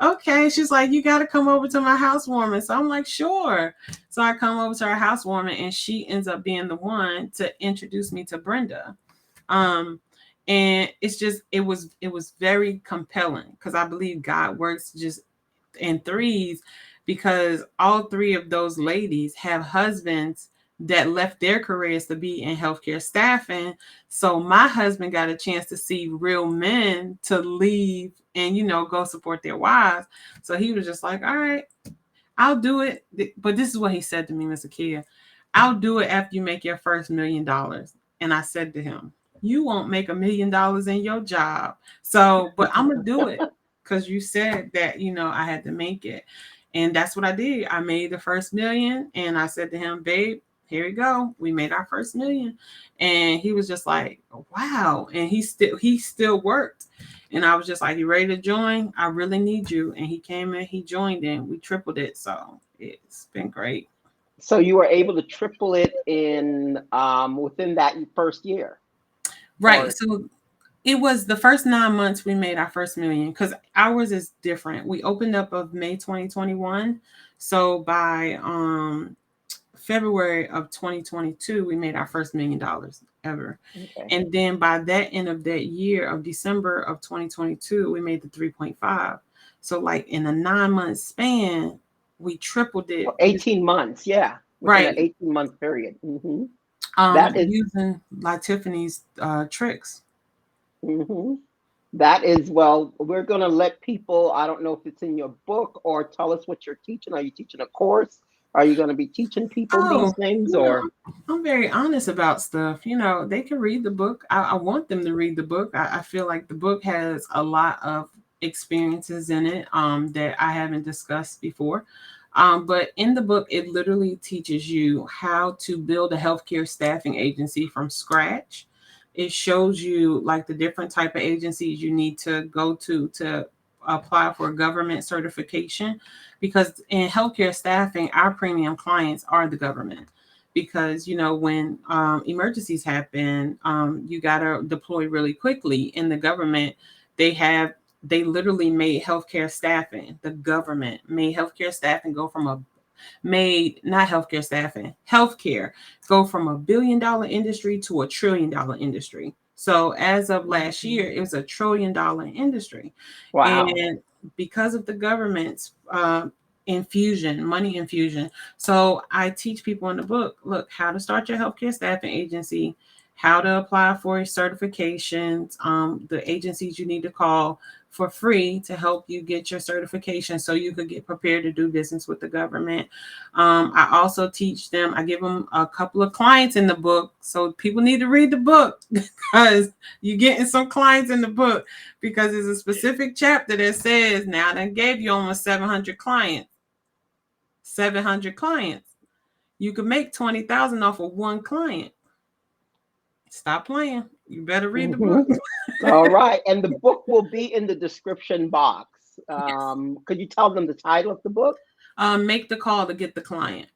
okay. She's like, "You got to come over to my housewarming." So I'm like, "Sure." So I come over to her housewarming, and she ends up being the one to introduce me to Brenda. Um, and it was very compelling because I believe God works just in threes, because all three of those ladies have husbands that left their careers to be in healthcare staffing. So my husband got a chance to see real men to leave and go support their wives. So he was just like, "All right, I'll do it." But this is what he said to me, Mr. Kia. "I'll do it after you make your first $1 million." And I said to him, "You won't make $1 million in your job. So, but I'm gonna do it because you said that, I had to make it." And that's what I did. I made the first million, and I said to him, "Babe, here we go. We made our first million." And he was just like, "Wow." And he still worked. And I was just like, "You ready to join? I really need you." And he came in, he joined in, we tripled it. So it's been great. So you were able to triple it in within that first year, Right. or So it was the first 9 months we made our first million because ours is different. We opened up of May 2021. So by February of 2022, we made our first $1 million ever. okay. And then by that end of that year of December of 2022, we made the 3.5. So like in a 9 month span, we tripled it. Well, 18 months, yeah, within an Right. 18-month period. That is, Using like Tiffany's tricks. hmm that is, well, we're going to let people, I don't know if it's in your book, or tell us what you're teaching. Are you teaching a course? Are you going to be teaching people these Oh, things, you know, or? I'm very honest about stuff. They can read the book. I want them to read the book. I feel like the book has a lot of experiences in it that I haven't discussed before. But in the book, it literally teaches you how to build a healthcare staffing agency from scratch. It shows you like the different type of agencies you need to go to apply for government certification, because in healthcare staffing, our premium clients are the government. Because when emergencies happen, you gotta deploy really quickly. In the government, they have they literally made healthcare staffing. The government made healthcare staffing go from a made not healthcare staffing, healthcare go from $1 billion industry to $1 trillion industry. So as of last year, it was $1 trillion industry. Wow. And because of the government's infusion, money infusion. So I teach people in the book, look, how to start your healthcare staffing agency, how to apply for certifications, the agencies you need to call for free to help you get your certification so you could get prepared to do business with the government. I also teach them, I give them a couple of clients in the book. So people need to read the book because you're getting some clients in the book, because there's a specific chapter that says, now I gave you almost 700 clients. 700 clients. You could make 20,000 off of one client. Stop playing. You better read the hmm book. All right. And the book will be in the description box. Yes. Could you tell them the title of the book? Make the call to get the client.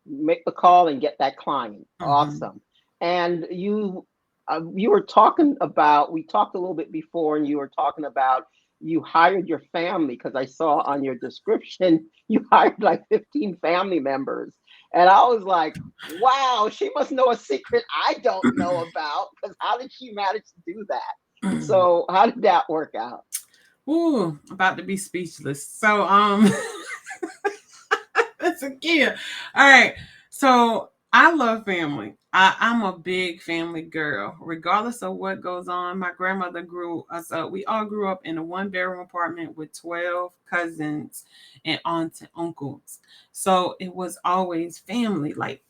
Make the call and get that client. Mhm. Awesome. And you were talking about, we talked a little bit before, and you were talking about you hired your family, because I saw on your description you hired like 15 family members. And I was like, wow, she must know a secret I don't know about, because how did she manage to do that? So how did that work out? Ooh, about to be speechless. So that's a kid. All right. So I love family. I'm a big family girl. Regardless of what goes on, my grandmother grew us up. We all grew up in a 1 bedroom apartment with 12 cousins and aunts and uncles. So it was always family. Like,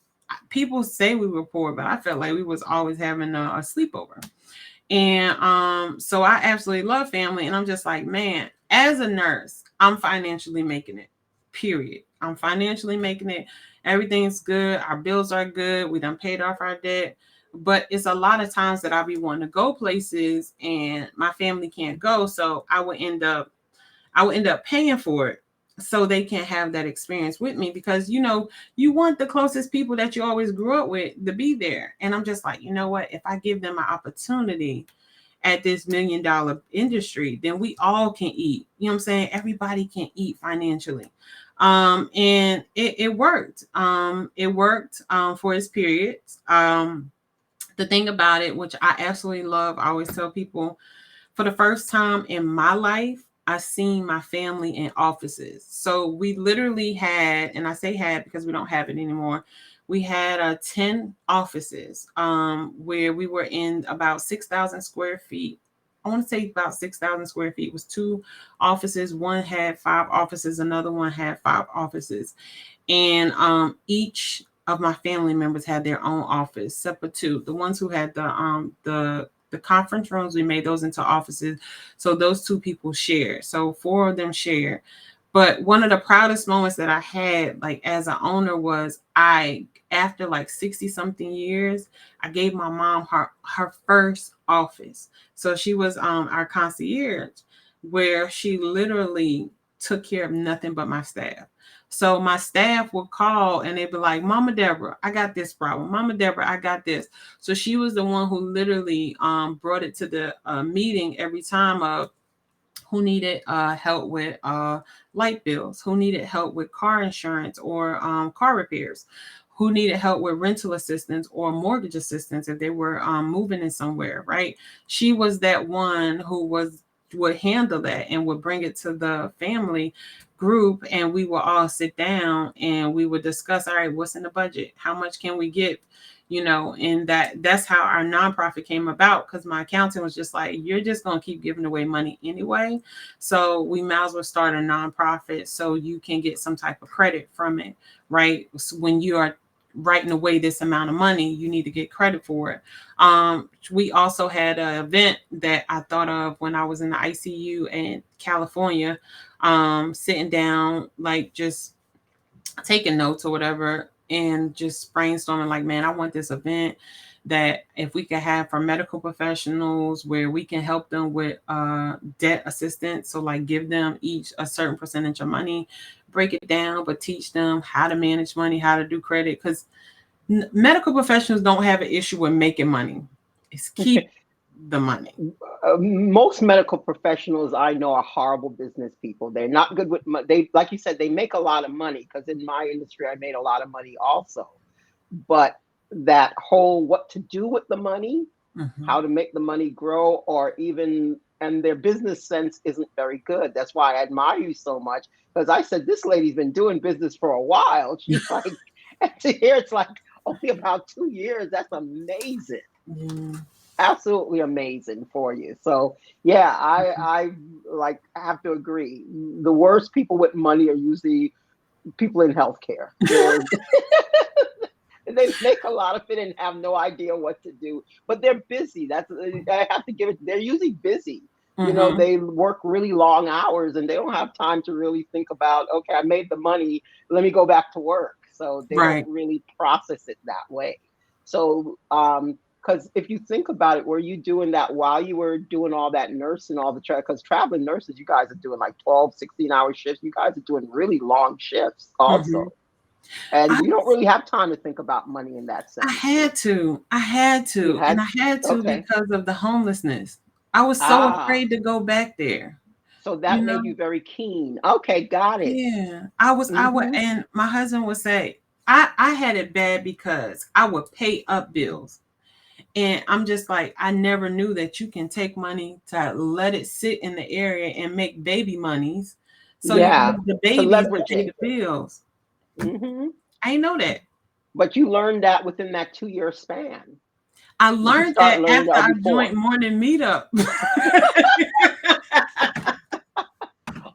people say we were poor, but I felt like we was always having a sleepover. And so I absolutely love family. And I'm just like, man, as a nurse, I'm financially making it. Period. I'm financially making it. Everything's good. Our bills are good. We done paid off our debt. But it's a lot of times that I be wanting to go places and my family can't go. So I would end up paying for it. so they can have that experience with me, because you want the closest people that you always grew up with to be there. And I'm just like, you know what, if I give them an opportunity at this $1 million industry, then we all can eat. You know what I'm saying? Everybody can eat financially. And it worked. It worked for its periods. The thing about it, which I absolutely love, I always tell people, for the first time in my life, I seen my family in offices. So we literally had, and I say had because we don't have it anymore. We had 10 offices where we were in about 6,000 square feet. I want to say about 6,000 square feet. It was two offices. One had five offices. Another one had five offices. And each of my family members had their own office, separate two. The ones who had the conference rooms, we made those into offices. So those two people share. So four of them share. But one of the proudest moments that I had, like as an owner, was after like 60 something years, I gave my mom her first office. So she was our concierge, where she literally took care of nothing but my staff. So my staff would call and they'd be like, Mama Deborah, I got this problem. Mama Deborah, I got this. So she was the one who literally brought it to the meeting every time of who needed help with light bills, who needed help with car insurance or car repairs, who needed help with rental assistance or mortgage assistance if they were moving in somewhere, right? She was that one who would handle that and would bring it to the family group, and we would all sit down and we would discuss, all right, what's in the budget, how much can we get, and that's how our nonprofit came about, because my accountant was just like, you're just going to keep giving away money anyway, so we might as well start a nonprofit so you can get some type of credit from it, right? So when you are writing away this amount of money, you need to get credit for it. We also had an event that I thought of when I was in the ICU in California, sitting down, like just taking notes or whatever, and just brainstorming, like, man, I want this event that if we could have for medical professionals where we can help them with debt assistance. So like give them each a certain percentage of money, break it down, but teach them how to manage money, how to do credit. Because medical professionals don't have an issue with making money. It's keep the money. Most medical professionals I know are horrible business people. They're not good with money. They, like you said, they make a lot of money, because in my industry, I made a lot of money also. But that whole what to do with the money, Mm-hmm. how to make the money grow, or even, and their business sense isn't very good. That's why I admire you so much, because I said, this lady's been doing business for a while. She's like, and to hear it's like only about 2 years, that's amazing. Yeah. Absolutely amazing for you. So yeah, I like have to agree. The worst people with money are usually people in healthcare. They're they make a lot of it and have no idea what to do, but they're busy. That's, I have to give it. They're usually busy. Mm-hmm. They work really long hours and they don't have time to really think about, okay, I made the money, let me go back to work. So they don't Right. really process it that way. So, because if you think about it, were you doing that while you were doing all that nursing, all the because traveling nurses, you guys are doing like 12, 16-hour shifts. You guys are doing really long shifts also. Mm-hmm. And I you don't really have time to think about money in that I sense. had to. I had You to. And had, I had to okay. because of the homelessness. I was so Ah, afraid to go back there. so You that made know? you very keen. Okay, got it. Yeah. I would, Mm-hmm. and my husband would say, I had it bad because I would pay up bills. And I'm just like, I never knew that you can take money to let it sit in the area and make baby monies. So you Yeah, use the to babies to leverage pay it. the bills. Mm-hmm. I didn't know that. But you learned that within that 2 year span. I Did you learned start that learning after that our joint before? morning meetup.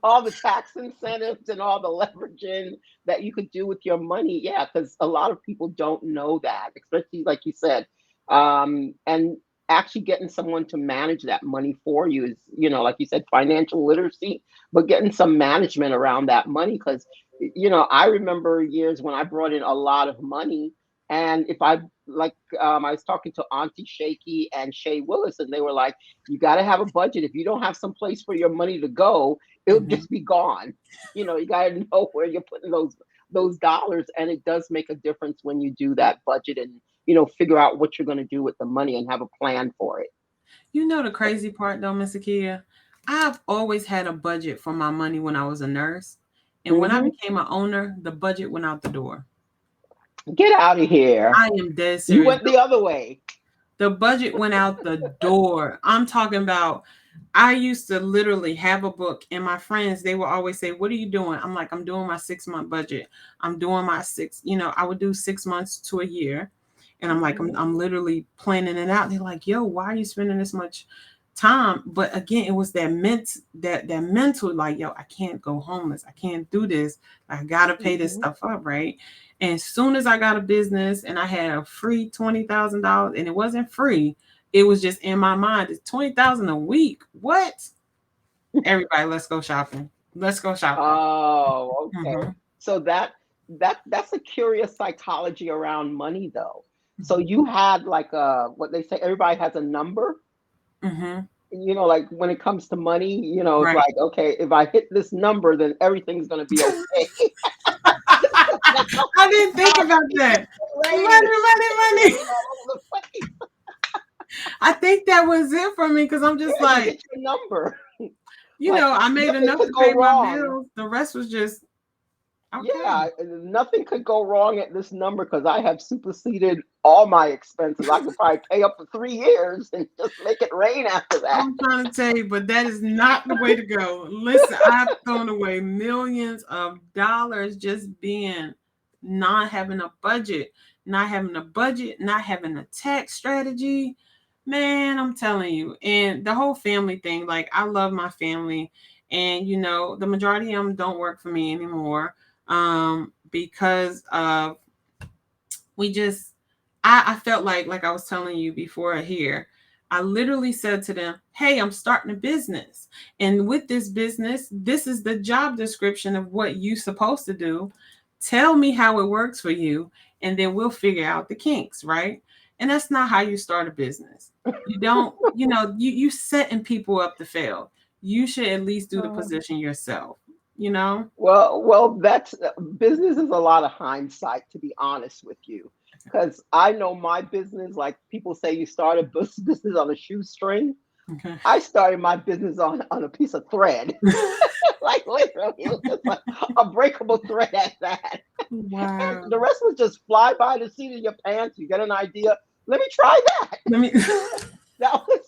All the tax incentives and all the leveraging that you could do with your money. Yeah, because a lot of people don't know that, especially like you said. And actually getting someone to manage that money for you is, like you said, financial literacy, but getting some management around that money. Because, I remember years when I brought in a lot of money. And if I, like, I was talking to Auntie Shaky and Shay Willis, and they were like, you got to have a budget. If you don't have some place for your money to go, It'll Mhm. just be gone. You got to know where you're putting those dollars, and it does make a difference when you do that budget and figure out what you're going to do with the money and have a plan for it. You know the crazy part though, Miss Akia? I've always had a budget for my money when I was a nurse. And when I Hmm. became an owner, the budget went out the door. Get out of here. I am dead You serious. went the other way. The budget went out the door. I'm talking about I used to literally have a book, and my friends, they will always say, "What are you doing?" I'm like, "I'm doing my 6 month budget. I'm doing my I would do 6 months to a year." And I'm like, Hmm. I'm literally planning it out. They're like, "Yo, why are you spending this much time?" But again, it was that mental, like, yo, I can't go homeless. I can't do this. I gotta pay this Hmm. stuff up, right? And as soon as I got a business and I had a free $20,000, and it wasn't free, it was just in my mind. It's 20,000 a week. What? Everybody, let's go shopping. Let's go shopping. Oh, okay. Hmm. So that's a curious psychology around money, though. So you had like what they say, everybody has a number. Hmm. Like when it comes to money, it's Right. like, okay, if I hit this number, then everything's gonna be okay. I didn't think How about that. Money, lady money, money. money all over the place. I think that was it for me because I'm just Yeah, you like, hit your number. Like I made nothing enough could to pay go my wrong. bills. The rest was just okay. Yeah, nothing could go wrong at this number because I have superseded all my expenses. I could probably pay up for 3 years and just make it rain after that. I'm trying to tell you, but that is not the way to go. Listen, I've thrown away millions of dollars just being not having a budget, not having a tax strategy. Man, I'm telling you. And the whole family thing, like I love my family. And the majority of them don't work for me anymore. Because of we just I felt like I was telling you before here. I literally said to them, "Hey, I'm starting a business. And with this business, this is the job description of what you're supposed to do. Tell me how it works for you, and then we'll figure out the kinks, right?" And that's not how you start a business. You don't, you setting people up to fail. You should at least do the position yourself, you know? Well, that's business is a lot of hindsight, to be honest with you, because I know my business. Like people say, you start a business on a shoestring. Okay. I started my business on a piece of thread, like literally, it was just like a breakable thread at that. And Wow. the rest was just fly by the seat of your pants. You get an idea. Let me try that. Let me That was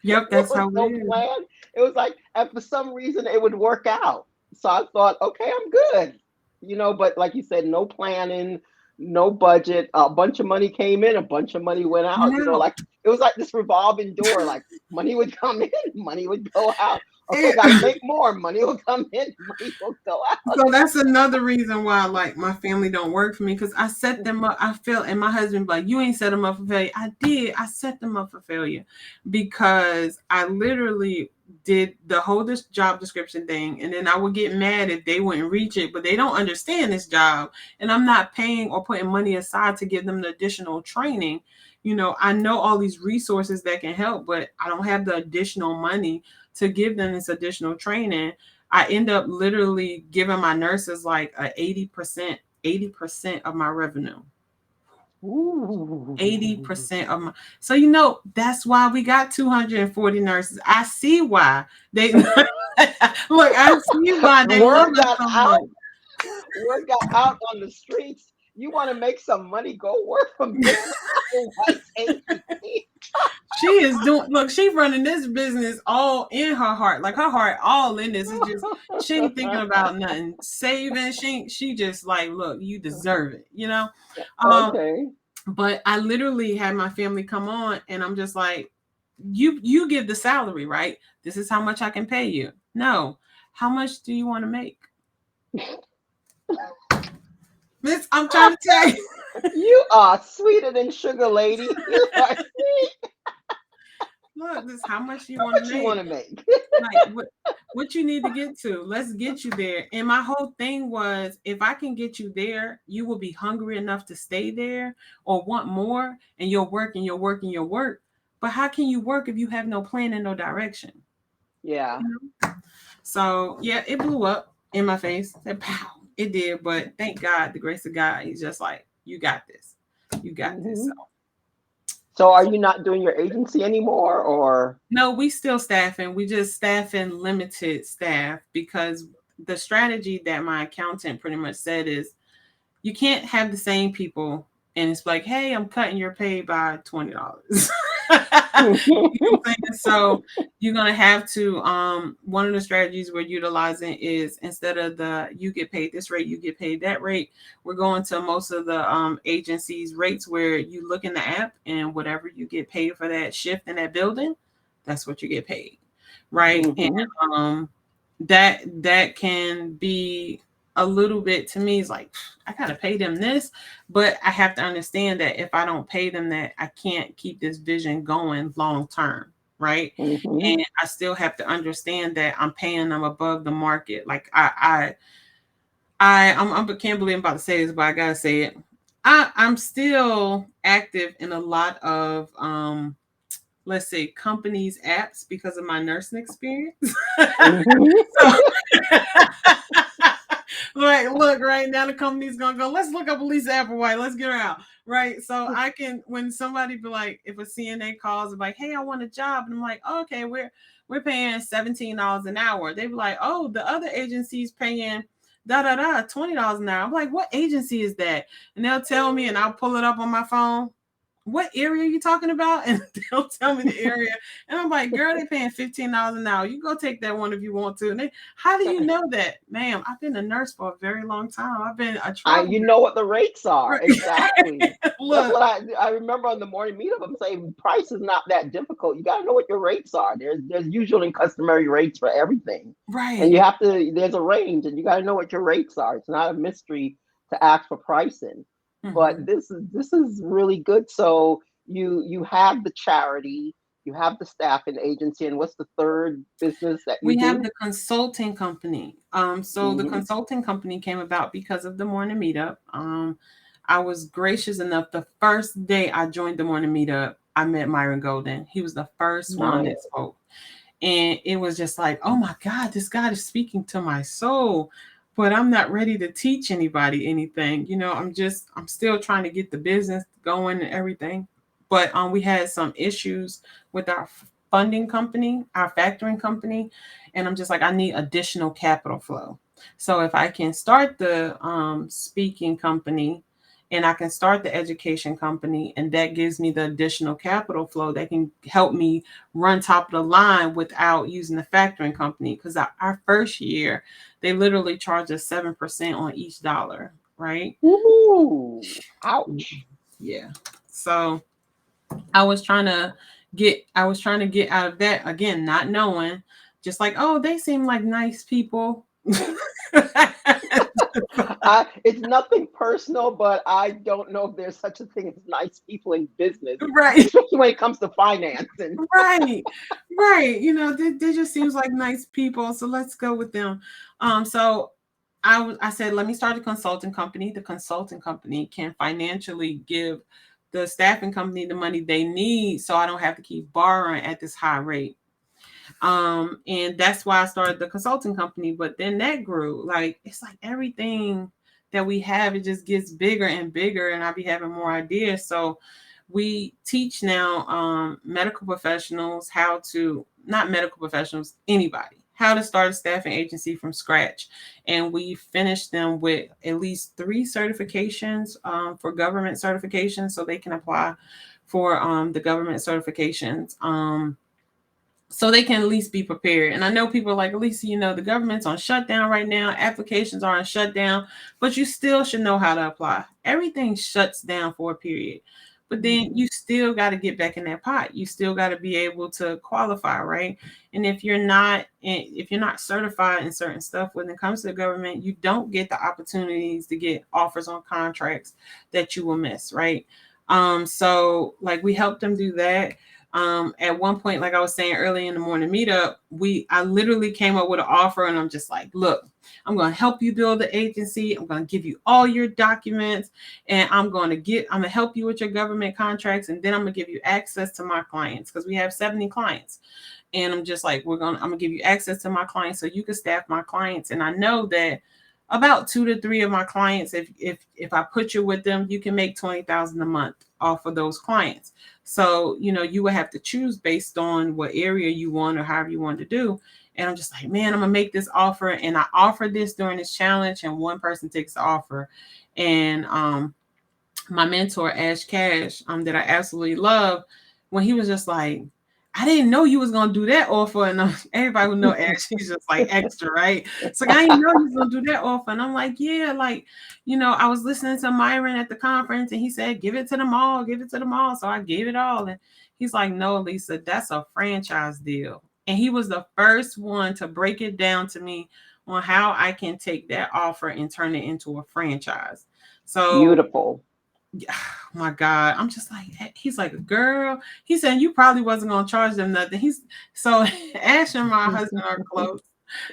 Yep, there that's was how it no is. plan. It was like, and for some reason, it would work out. So I thought, okay, I'm good. But like you said, no planning, no budget. A bunch of money came in, a bunch of money went out. Now, Like it was like this revolving door. Like money would come in, money would go out. Okay, got to and make more. Money will come in, money will go out. so that's another reason why like my family don't work for me because I set them up. I feel, and my husband be like, "You ain't set them up for failure." I did. I set them up for failure because I literally did the whole this job description thing, and then I would get mad if they wouldn't reach it, but they don't understand this job, and I'm not paying or putting money aside to give them the additional training. I know all these resources that can help, but I don't have the additional money to give them this additional training. I end up literally giving my nurses like a 80% of my revenue. Ooh. 80% of my so that's why we got 240 nurses. I see why they look, I see why they love Word us got so out. much. Word got out on the streets. You want to make some money? Go work for Miss Applewhite's ABC. She is doing look, she running this business all in her heart. Like her heart all in this. It's just she ain't thinking about nothing. Saving. She just like, look, you deserve it. Um, Okay. but I literally had my family come on and I'm just like, you give the salary, right? This is how much I can pay you. No. How much do you want to make? Miss, I'm trying to tell you. You are sweeter than sugar, lady. You are sweet. Look, this is how much do you How want to much you make? want to make? Like what you need to get to. Let's get you there. And my whole thing was if I can get you there, you will be hungry enough to stay there or want more and you'll work and you'll work and you'll work. But how can you work if you have no plan and no direction? Yeah. So yeah, it blew up in my face. Said pow. It did, but thank God, the grace of God, he's just like, you got this. You got this. Hmm. So So are you not doing your agency anymore, or? no, we still staffing. We just staffing limited staff because the strategy that my accountant pretty much said is you can't have the same people and it's like, hey, I'm cutting your pay by $20. You know what I'm saying? So you're gonna have to one of the strategies we're utilizing is instead of the you get paid this rate, you get paid that rate, we're going to most of the agencies rates where you look in the app and whatever you get paid for that shift in that building, that's what you get paid. Right. And Hmm. um that can be a little bit to me is like I gotta pay them this, but I have to understand that if I don't pay them that, I can't keep this vision going long term, right? Hmm. And I still have to understand that I'm paying them above the market. Like I can't believe I'm about to say this, but I gotta say it. I'm still active in a lot of let's say companies apps because of my nursing experience. Hmm. So like, look, right now the company's gonna go, let's look up Alisa Applewhite, let's get her out. Right. So I can when somebody be like, if a CNA calls and like, hey, I want a job, and I'm like, oh, okay, we're paying $17 an hour. They be like, oh, the other agency's paying $20 an hour. I'm like, what agency is that? And they'll tell me and I'll pull it up on my phone. What area are you talking about? And they'll tell me the area. And I'm like, girl, they're paying $15 an hour. You go take that one if you want to. And they, how do you know that? Ma'am, I've been a nurse for a very long time. I've been a travel You know what the rates are. nurse. Exactly. That's Look, what I remember on the morning meetup. I'm saying price is not that difficult. You got to know what your rates are. There's usual and customary rates for everything, and you right. have to. There's a range, and you got to know what your rates are. It's not a mystery to ask for pricing. But Mhm. this is really good. So you have the charity, you have the staffing agency, and what's the third business that you We have do? the consulting company. So the Hmm. consulting company came about because of the morning meetup. I was gracious enough the first day I joined the morning meetup, I met Myron Golden. He was the first one that Nice. spoke. And it was just like, oh my God, this God is speaking to my soul. But I'm not ready to teach anybody anything. I'm still trying to get the business going and everything. But we had some issues with our funding company, our factoring company. And I'm just like, I need additional capital flow. So if I can start the speaking company and I can start the education company, and that gives me the additional capital flow that can help me run top of the line without using the factoring company. Because our first year, they literally charge us 7% on each dollar, right? Ooh, ouch. Yeah. So I was trying to get out of that again, not knowing, just like, oh, they seem like nice people. It's nothing personal, but I don't know if there's such a thing as nice people in business, Right. especially when it comes to financing. Right, right. They just seems like nice people, so let's go with them. So I said, let me start a consulting company. The consulting company can financially give the staffing company the money they need, so I don't have to keep borrowing at this high rate. And that's why I started the consulting company. But then that grew. Like it's like everything that we have, it just gets bigger and bigger, and I'll be having more ideas. So we teach now medical professionals how to not medical professionals, anybody, how to start a staffing agency from scratch. And we finish them with at least 3 certifications for government certifications so they can apply for the government certifications. So they can at least be prepared. And I know people are like, Alisa, the government's on shutdown right now. Applications are on shutdown, but you still should know how to apply. Everything shuts down for a period. But then Mhm. you still got to get back in that pot. You still got to be able to qualify, right? And if you're not certified in certain stuff when it comes to the government, you don't get the opportunities to get offers on contracts that you will miss, right? So like we help them do that. At one point, like I was saying early in the morning meetup, I literally came up with an offer, and I'm just like, look, I'm going to help you build the agency. I'm going to give you all your documents, and I'm going to help you with your government contracts, and then I'm going to give you access to my clients because we have 70 clients. And I'm just like, I'm gonna give you access to my clients so you can staff my clients. And I know that about 2 to 3 of my clients, if I put you with them, you can make 20,000 a month off of those clients. So, you would have to choose based on what area you want or however you want to do. And I'm just like, man, I'm gonna make this offer. And I offered this during this challenge, and one person takes the offer. And my mentor, Ash Cash, that I absolutely love, when he was just like, I didn't know you was gonna do that offer. And everybody who know Ash, he's just like extra, right? So I didn't know he was gonna do that offer. And I'm like, yeah, like, I was listening to Myron at the conference, and he said, give it to them all, give it to them all. So I gave it all. And he's like, no, Lisa, that's a franchise deal. And he was the first one to break it down to me on how I can take that offer and turn it into a franchise. So Beautiful. my God, I'm just like, he's like, girl, he said, you probably wasn't going to charge them nothing. So Ash and my husband are close,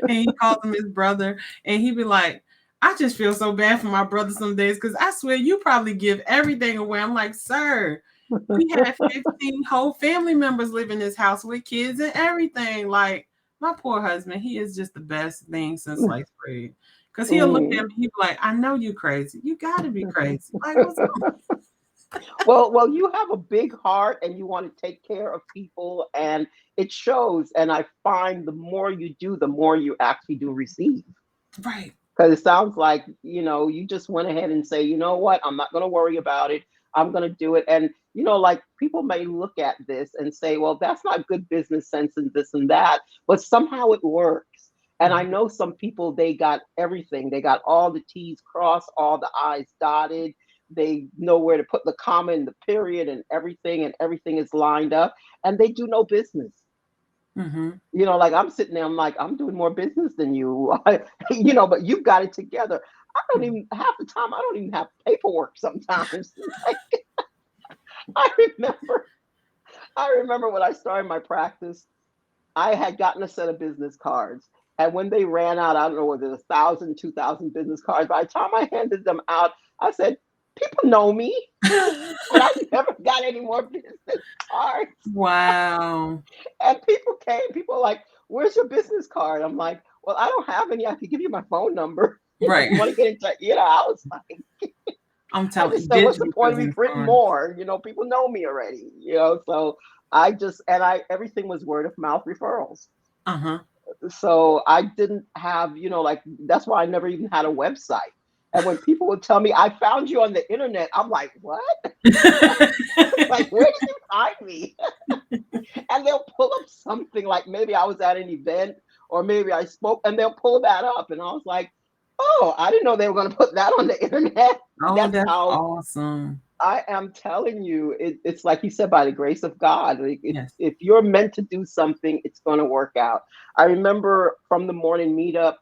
and he calls him his brother, and he be like, I just feel so bad for my brother some days, because I swear you probably give everything away. I'm like, sir, we had 15 whole family members live in this house with kids and everything. Like, my poor husband, he is just the best thing since sliced bread. Because he'll look at me, he'll be like, I know you crazy. You got to be crazy. Like, what's Well, you have a big heart and you want to take care of people, and it shows. And I find the more you do, the more you actually do receive. right? Because it sounds like, you just went ahead and say, you know what, I'm not going to worry about it. I'm going to do it. And, like people may look at this and say, well, that's not good business sense and this and that, but somehow it works. And I know some people, they got everything. They got all the T's crossed, all the I's dotted. They know where to put the comma and the period and everything is lined up, and they do no business. Mm-hmm. Like I'm sitting there, I'm like, I'm doing more business than you, but you've got it together. I don't even, half the time, I don't even have paperwork sometimes. Like, I remember, I remember when I started my practice, I had gotten a set of business cards. And when they ran out, I don't know whether it was 1,000, 2,000 business cards. By the time I handed them out, I said, people know me. And I never got any more business cards. Wow. And people were like, where's your business card? I'm like, well, I don't have any. I could give you my phone number. Right. You want to get in touch? I was like, I'm I telling just you, said, what's the digital point of me business printing cards. more? People know me already, so everything was word of mouth referrals. Uh-huh. So I didn't have, like, that's why I never even had a website. And when people would tell me, I found you on the internet, I'm like, what? Like, where did you find me? And they'll pull up something like maybe I was at an event or maybe I spoke, and they'll pull that up. And I was like, oh, I didn't know they were going to put that on the internet. Oh, That's that's how awesome. I am telling you, it's like you said, by the grace of God. Like Yes. if you're meant to do something, it's going to work out. I remember from the morning meetup,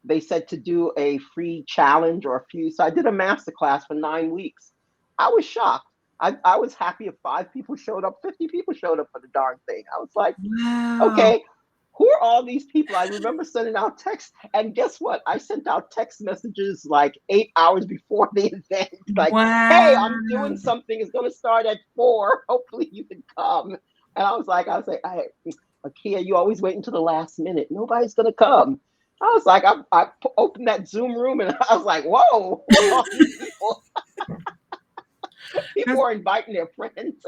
they said to do a free challenge or a few. So I did a master class for 9 weeks. I was shocked. I was happy if 5 people showed up, 50 people showed up for the darn thing. I was like, Wow. okay, who are all these people? I remember sending out texts, and guess what? I sent out text messages like 8 hours before the event, like, "Hey, Wow. I'm doing something. It's going to start at 4. Hopefully, you can come." And I was like, Akia, you always wait until the last minute. Nobody's going to come. I was like, I opened that Zoom room, and I was like, whoa, who are all these people? People are inviting their friends.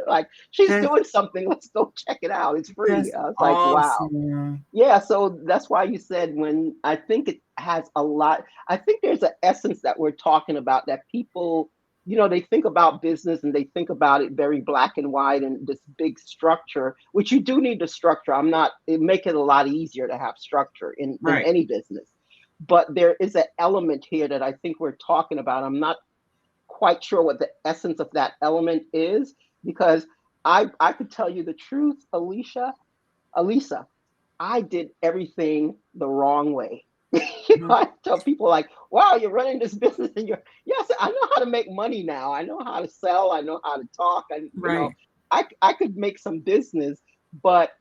Like, she's That's, doing something. Let's go check it out. It's free. that's I was like, wow. awesome. Yeah, so that's why you said when I think it has a lot, I think there's an essence that we're talking about that people, they think about business and they think about it very black and white and this big structure, which you do need the structure. It make it a lot easier to have structure in Right. any business. But there is an element here that I think we're talking about. I'm not quite sure what the essence of that element is because I could tell you the truth, Alisa, I did everything the wrong way. Mhm. I tell people like, wow, you're running this business and yes, I know how to make money now. I know how to sell. I know how to talk. And, Right. I could make some business, but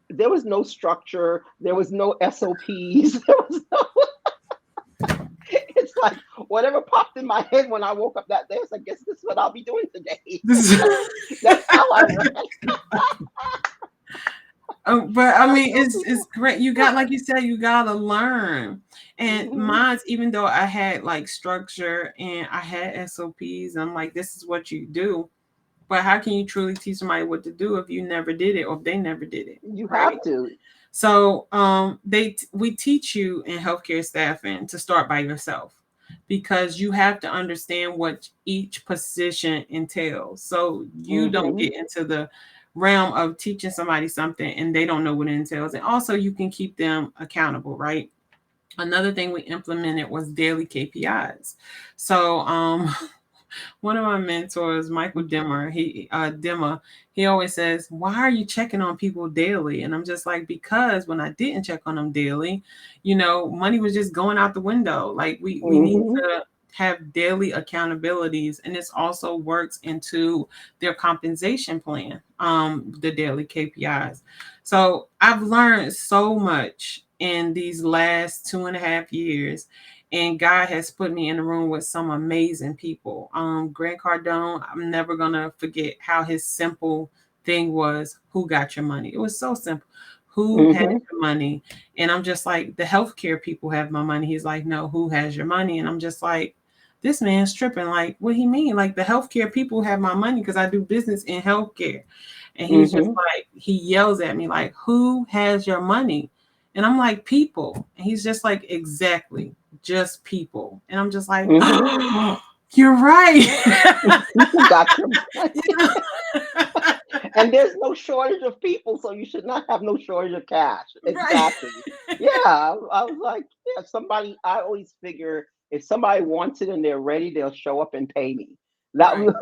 there was no structure. There was no SOPs. There was it's like whatever popped in my head when I woke up that day. I guess this is what I'll be doing today. This is- That's how I ran. But I I mean, tell it's people. great. You got, like you said, you gotta learn. And Hmm. mine's, even though I had like structure and I had SOPs, I'm like, this is what you do. But how can you truly teach somebody what to do if you never did it or if they never did it, You right? have to. So we teach you in healthcare staffing to start by yourself, because you have to understand what each position entails. So you don't Hmm. get into the realm of teaching somebody something and they don't know what it entails. And also you can keep them accountable, right? Another thing we implemented was daily KPIs. So one of my mentors, Michael Dimmer, he always says, "Why are you checking on people daily?" And I'm just like, because when I didn't check on them daily, money was just going out the window. Like we need Hmm. to have daily accountabilities, and this also works into their compensation plan, the daily KPIs. So I've learned so much in these last 2.5 years, and God has put me in a room with some amazing people. Grant Cardone, I'm never gonna forget how his simple thing was, who got your money? It was so simple. Who has Hmm. your money? And I'm just like, the healthcare people have my money. He's like, no, who has your money? And I'm just like, this man's tripping. Like, what he mean? Like, the healthcare people have my money because I do business in healthcare. And he's just Hmm. like, he yells at me like, who has your money? And I'm like, people. And he's just like, exactly, just people. And I'm just like, Hmm. oh, you're right. People got your You money. know? And there's no shortage of people, so you should not have no shortage of cash. Right. Exactly. Yeah, I was like, yeah, somebody. I always figure if somebody wants it and they're ready, they'll show up and pay me. That Right. was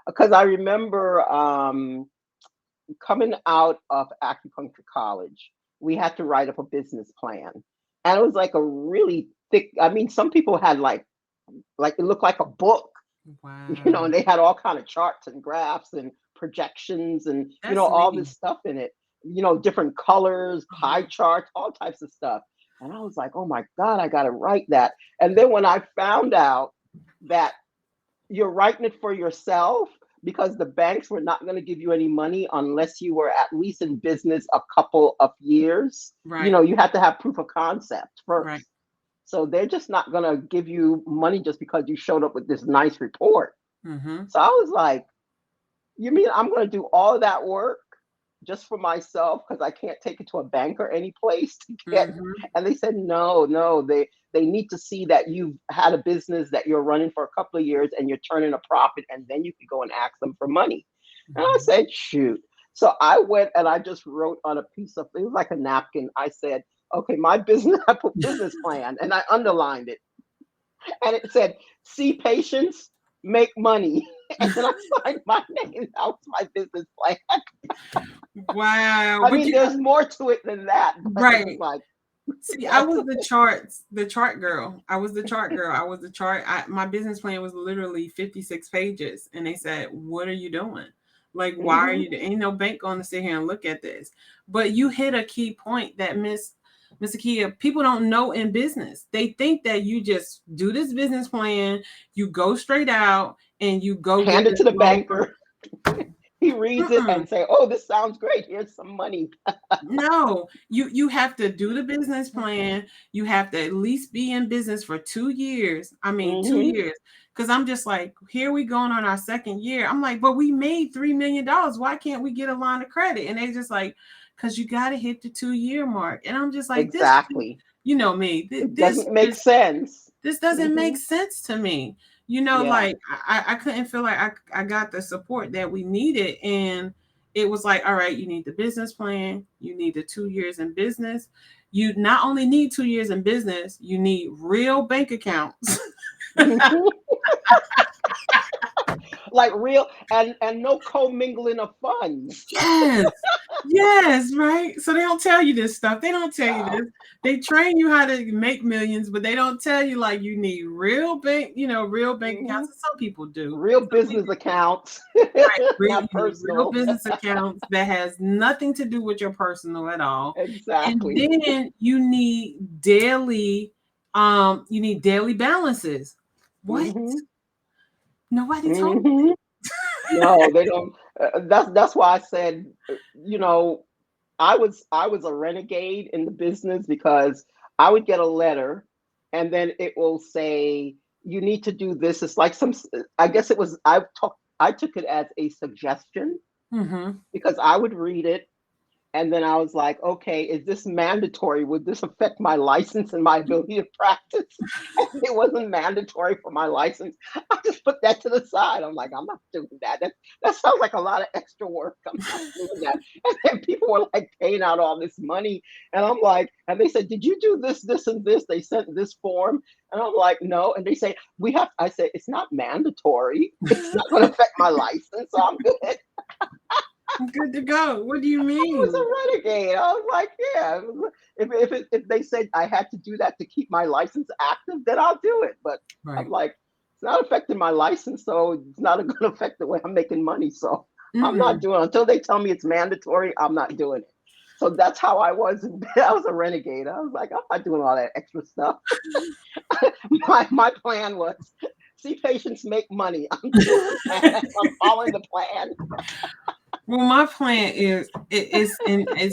because I remember coming out of acupuncture college, we had to write up a business plan, and it was like a really thick. I mean, some people had like it looked like a book, Wow. and they had all kind of charts and graphs and projections and That's all me. this stuff in it, different colors, pie Uh-huh. charts, all types of stuff. And I was like, oh my God, I got to write that. And then when I found out that you're writing it for yourself, because the banks were not going to give you any money unless you were at least in business a couple of years. Right. You had to have proof of concept Right. first. So they're just not going to give you money just because you showed up with this nice report. Mm-hmm. So I was like, you mean I'm going to do all of that work just for myself because I can't take it to a bank or any place to get? Mm-hmm. And they said, no, no, they need to see that you've had a business that you're running for a couple of years and you're turning a profit, and then you could go and ask them for money. And I Mm-hmm. said, shoot. So I went and I just wrote on a piece of, it was like a napkin. I said, okay, my business, I put business plan and I underlined it. And it said, see patients, make money. And then I signed my name. That was my business plan. Wow. I But mean, there's more to it than that, but it was right. like, See, I that's was the chart girl. I was the chart girl. I was the chart. My business plan was literally 56 pages. And they said, what are you doing? Like, why are mhm. ain't no bank going to sit here and look at this? But you hit a key point that Miss Akia, people don't know in business. They think that you just do this business plan, you go straight out and you go Hand get it this to the loan from. banker. He reads it Mm-mm. and say, oh, this sounds great. Here's some money. No, you have to do the business plan. You have to at least be in business for 2 years. I mean, two Hmm. years. Because I'm just like, here we going on our second year. I'm like, but we made $3 million. Why can't we get a line of credit? And they just like, because you got to hit the 2 year mark. And I'm just like, Exactly. you know me, It this doesn't make just sense. this doesn't Hmm. make sense to me. Yeah. Like I couldn't feel like I got the support that we needed. And it was like, all right, you need the business plan, you need the 2 years in business. You not only need 2 years in business, you need real bank accounts. Like real, and no commingling of funds. Yes. Yes, right. So they don't tell you this stuff. They don't tell you No. this. They train you how to make millions, but they don't tell you like you need real bank Hmm. accounts. And some people do. Real Some people business accounts, right. You not need real personal. business accounts that has nothing to do with your personal at all. And Exactly. then you need daily balances. What? Hmm. Nobody told Hmm. me. No, they don't. That's why I said, you know, I was a renegade in the business because I would get a letter, and then it will say you need to do this. It's like I guess it was I took it as a suggestion Mm-hmm. because I would read it, and then I was like, okay, is this mandatory? Would this affect my license and my ability to practice? And it wasn't mandatory for my license. I just put that to the side. I'm like, I'm not doing that. That sounds like a lot of extra work. I'm not doing that. And then people were like paying out all this money. And I'm like, and they said, did you do this, this, and this? They sent this form. And I'm like, no. And they say, I said, it's not mandatory. It's not going to affect my license. So I'm good. Good to go. What do you I was mean? a renegade. I was like, yeah, if they said I had to do that to keep my license active, then I'll do it. But I'm Right. like, it's not affecting my license, so it's not going to affect the way I'm making money. So I'm not Mm-mm. doing it until they tell me it's mandatory. I'm not doing it. So that's how I was. I was a renegade. I was like, I'm not doing all that extra stuff. My plan was see patients make money. I'm doing that. I'm following the plan. Well, my plan is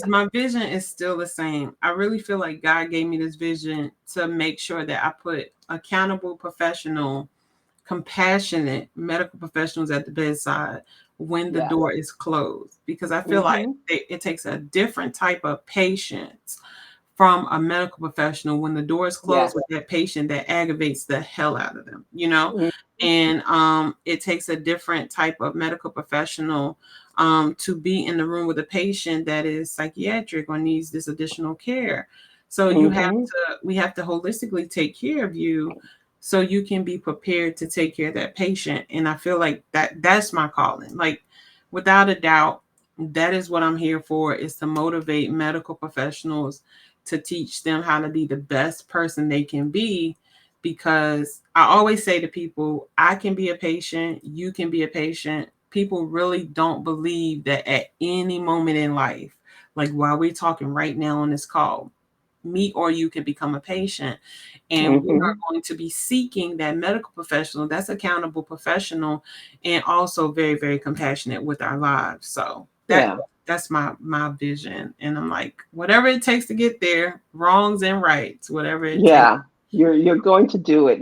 my vision is still the same. I really feel like God gave me this vision to make sure that I put accountable, professional, compassionate medical professionals at the bedside when the Yes. door is closed, because I feel like Hmm. it takes a different type of patience from a medical professional when the door is closed Yes. with that patient that aggravates the hell out of them, you know? Mhm. And it takes a different type of medical professional to be in the room with a patient that is psychiatric or needs this additional care. So Mhm. we have to holistically take care of you so you can be prepared to take care of that patient. And I feel like that's my calling. Like, without a doubt, that is what I'm here for, is to motivate medical professionals, to teach them how to be the best person they can be. Because I always say to people, I can be a patient, you can be a patient. People really don't believe that at any moment in life, like while we're talking right now on this call, me or you can become a patient. And we are Mhm. going to be seeking that medical professional that's accountable professional and also very, very compassionate with our lives. So Yeah. that's my vision. And I'm like, whatever it takes to get there, wrongs and rights, whatever it takes. Yeah. You're going to do it.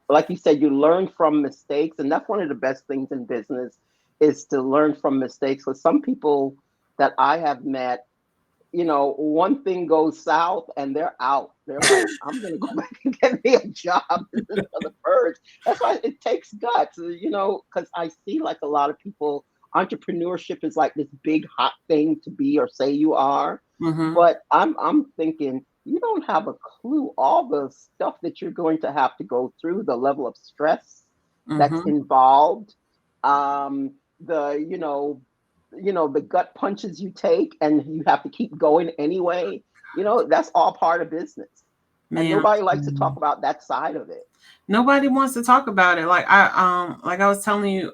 Like you said, you learn from mistakes, and that's one of the best things in business is to learn from mistakes. For some people that I have met, one thing goes south and they're out. They're like, I'm gonna go back and get me a job in the purge. That's why it takes guts, because I see like a lot of people, entrepreneurship is like this big hot thing to be or say you are. Mm-hmm. But I'm thinking you don't have a clue all the stuff that you're going to have to go through, the level of stress that's Mm-hmm. involved, the the gut punches you take and you have to keep going anyway. That's all part of business, and Man, nobody likes to talk about that side of it. nobody wants to talk about it. Like I was telling you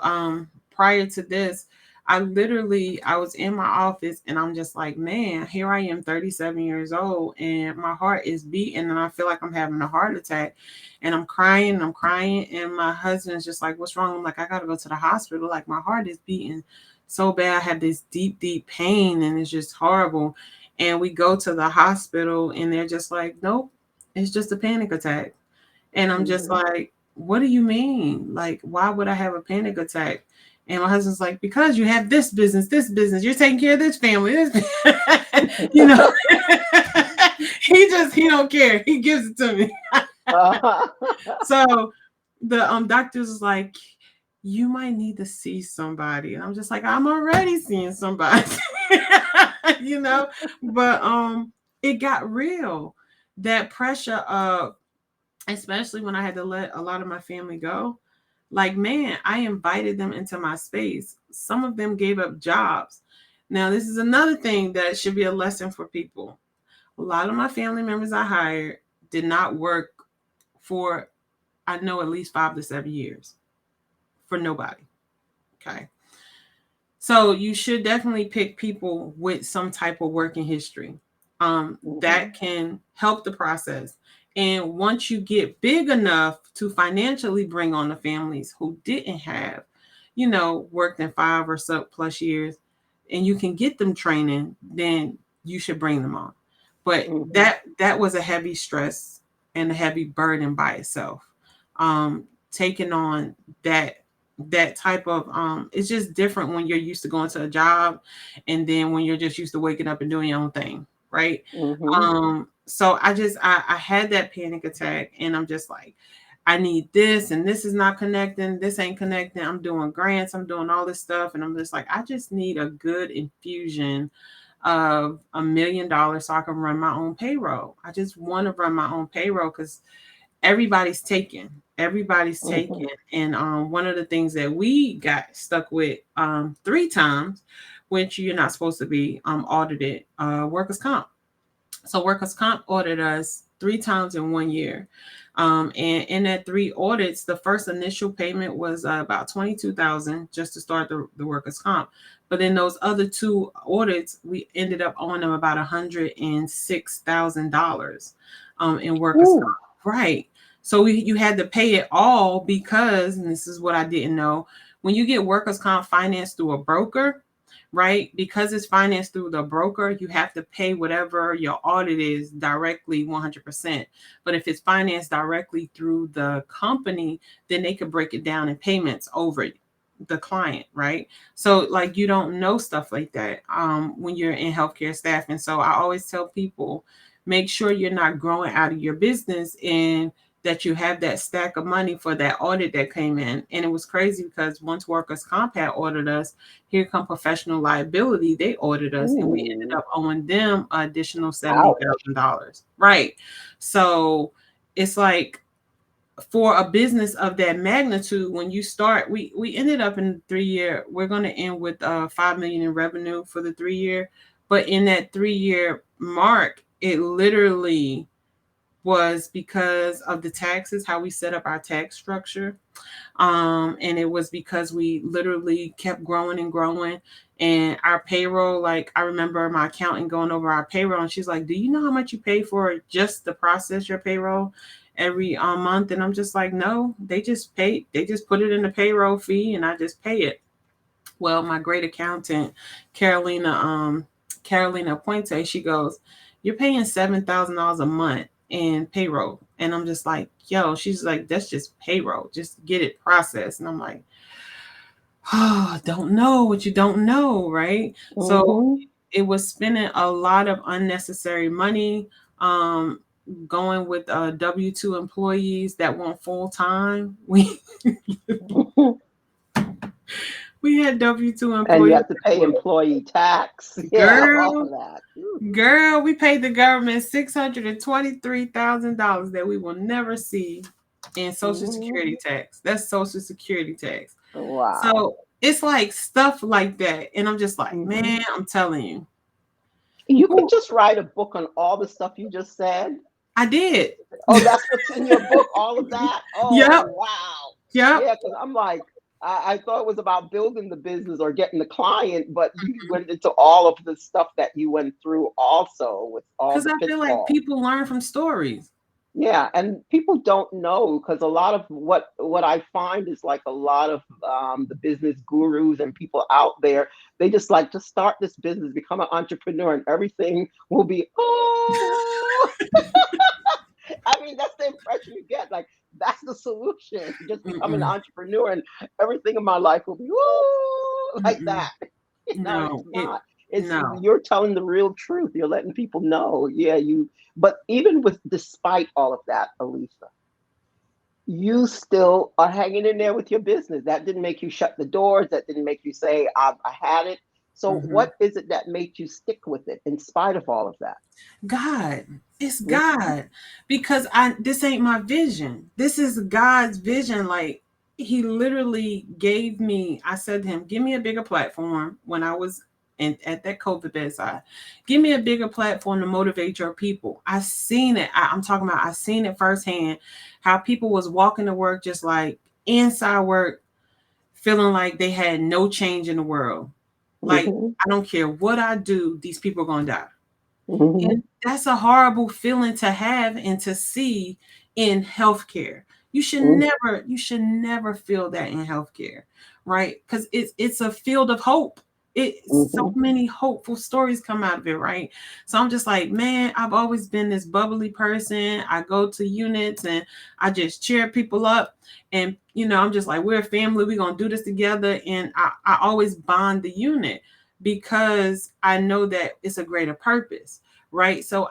prior to this, I was in my office and I'm just like, man, here I am 37 years old and my heart is beating and I feel like I'm having a heart attack, and I'm crying, and my husband's just like, what's wrong? I'm like, I gotta go to the hospital. Like, my heart is beating so bad. I have this deep, deep pain and it's just horrible. And we go to the hospital and they're just like, nope, it's just a panic attack. And I'm just Hmm. like, what do you mean? Like, why would I have a panic attack? And my husband's like, because you have this business, you're taking care of this family, this, you know. He don't care. He gives it to me. uh, So the doctors is like, you might need to see somebody, and I'm just like, I'm already seeing somebody, you know. But it got real. That pressure of, especially when I had to let a lot of my family go. Like, man, I invited them into my space. Some of them gave up jobs. Now, this is another thing that should be a lesson for people. A lot of my family members I hired did not work for, I know, at least 5 to 7 years for nobody. Okay. So you should definitely pick people with some type of working history that mhm. can help the process. And once you get big enough to financially bring on the families who didn't have, worked in 5 or so plus years, and you can get them training, then you should bring them on. But Mm-hmm. that was a heavy stress and a heavy burden by itself. Taking on that that type of it's just different when you're used to going to a job, and then when you're just used to waking up and doing your own thing, right? Mm-hmm. So I had that panic attack, and I'm just like, I need this, and this is not connecting, this ain't connecting. I'm doing grants, I'm doing all this stuff, and I'm just like, I just need a good infusion of $1 million so I can run my own payroll. I just want to run my own payroll because everybody's taken. Mm-hmm. And one of the things that we got stuck with 3 times, which you're not supposed to be audited, workers comp. So workers comp audited us 3 times in 1 year. And in that 3 audits, the first initial payment was about 22,000 just to start the workers comp. But in those other 2 audits, we ended up owing them about $106,000 in workers Ooh. comp. Right. So you had to pay it all because, and this is what I didn't know, when you get workers comp financed through a broker, right? Because it's financed through the broker, you have to pay whatever your audit is directly 100%. But if it's financed directly through the company, then they could break it down in payments over the client, right? So like you don't know stuff like that when you're in healthcare staff. And so I always tell people, make sure you're not growing out of your business and that you have that stack of money for that audit that came in. And it was crazy because once workers comp had audited us, here come professional liability. They audited us, and we ended Ooh. up owing them an additional Ouch. $70,000. Right. So it's like for a business of that magnitude, when you start, we ended up in 3 year. We're going to end with 5 million in revenue for the 3 year, but in that 3 year mark, it literally was because of the taxes, how we set up our tax structure. And it was because we literally kept growing and growing. And our payroll, like I remember my accountant going over our payroll, and she's like, "Do you know how much you pay for just to process your payroll every month?" And I'm just like, "No, they just put it in the payroll fee, and I just pay it." Well, my great accountant, Carolina, Carolina Puente, she goes, "You're paying $7,000 a month in payroll." And I'm just like, yo, she's like, "That's just payroll. Just get it processed." And I'm like, oh, don't know what you don't know, right? So Mm-hmm. it was spending a lot of unnecessary money, um, going with W-2 employees that weren't full time. We had W-2 And you employees have to that pay were, employee tax. Yeah, all girl, of that. Ooh. girl, we paid the government $623,000 that we will never see in Social Mm-hmm. Security tax. That's Social Security tax. Wow. So it's like stuff like that. And I'm just like, Mm-hmm. man, I'm telling you, You could who just write a book on all the stuff you just said. I did. Oh, that's what's in your book, all of that? Oh, Yep. wow. Yep. Yeah, because I'm like, I thought it was about building the business or getting the client, but you went into all of the stuff that you went through also with all Because the I feel like pitfalls. people learn from stories. Yeah, and people don't know because a lot of what I find is like a lot of the business gurus and people out there, they just like to start this business, become an entrepreneur, and everything will be oh. I mean, that's the impression you get. Like that's the solution. Just become an Mm-mm, entrepreneur, and everything in my life will be ooh, like mm-mm. that. No, it's No, not. It's no. you're telling the real truth. You're letting people know. Yeah, you. But even with despite all of that, Alisa, you still are hanging in there with your business. That didn't make you shut the doors. That didn't make you say, I had it. So, Hmm. what is it that made you stick with it in spite of all of that? God, it's Mhm. God, because I this ain't my vision. This is God's vision. Like He literally gave me. I said to Him, "Give me a bigger platform." When I was at that COVID bedside, give me a bigger platform to motivate your people. I seen it. I'm talking about. I seen it firsthand. How people was walking to work just like inside work, feeling like they had no change in the world. Like Mhm. I don't care what I do, these people are gonna die. And Mhm. that's a horrible feeling to have and to see in healthcare. Mhm. You should never feel that in healthcare, right? Because it's a field of hope. So many hopeful stories come out of it, right? So I'm just like, man, I've always been this bubbly person. I go to units and I just cheer people up. And, I'm just like, we're a family. We're going to do this together. And I always bond the unit because I know that it's a greater purpose, right? So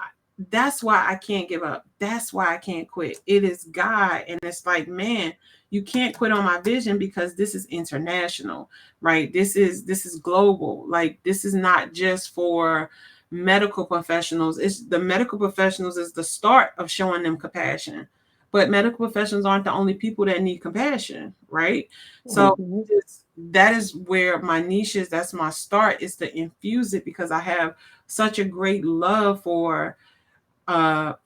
that's why I can't give up. That's why I can't quit. It is God. And it's like, man, you can't quit on my vision because this is international, right? This is global. Like, this is not just for medical professionals. It's the medical professionals is the start of showing them compassion, but medical professionals aren't the only people that need compassion, right? So Mm-hmm. that is where my niche is. That's my start, is to infuse it, because I have such a great love for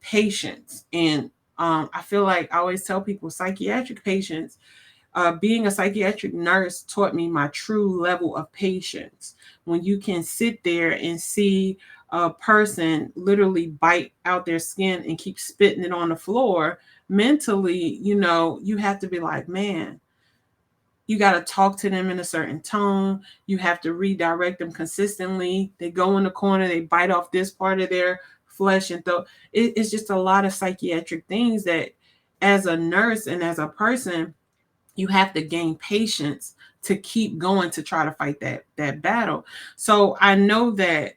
patients. And I feel like I always tell people, psychiatric patients, being a psychiatric nurse taught me my true level of patience. When you can sit there and see a person literally bite out their skin and keep spitting it on the floor, mentally, you have to be like, man, you got to talk to them in a certain tone. You have to redirect them consistently. They go in the corner, they bite off this part of their flesh, and it's just a lot of psychiatric things that, as a nurse and as a person, you have to gain patience to keep going to try to fight that battle. So I know that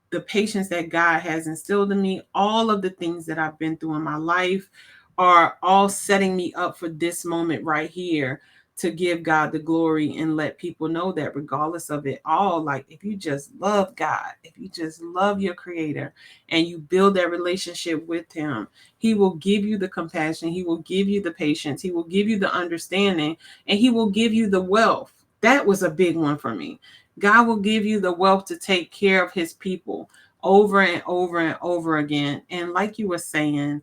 the patience that God has instilled in me, all of the things that I've been through in my life, are all setting me up for this moment right here, to give God the glory and let people know that regardless of it all, like, if you just love God, if you just love your creator and you build that relationship with him, he will give you the compassion, he will give you the patience, he will give you the understanding, and he will give you the wealth. That was a big one for me. God will give you the wealth to take care of his people over and over and over again. And like you were saying,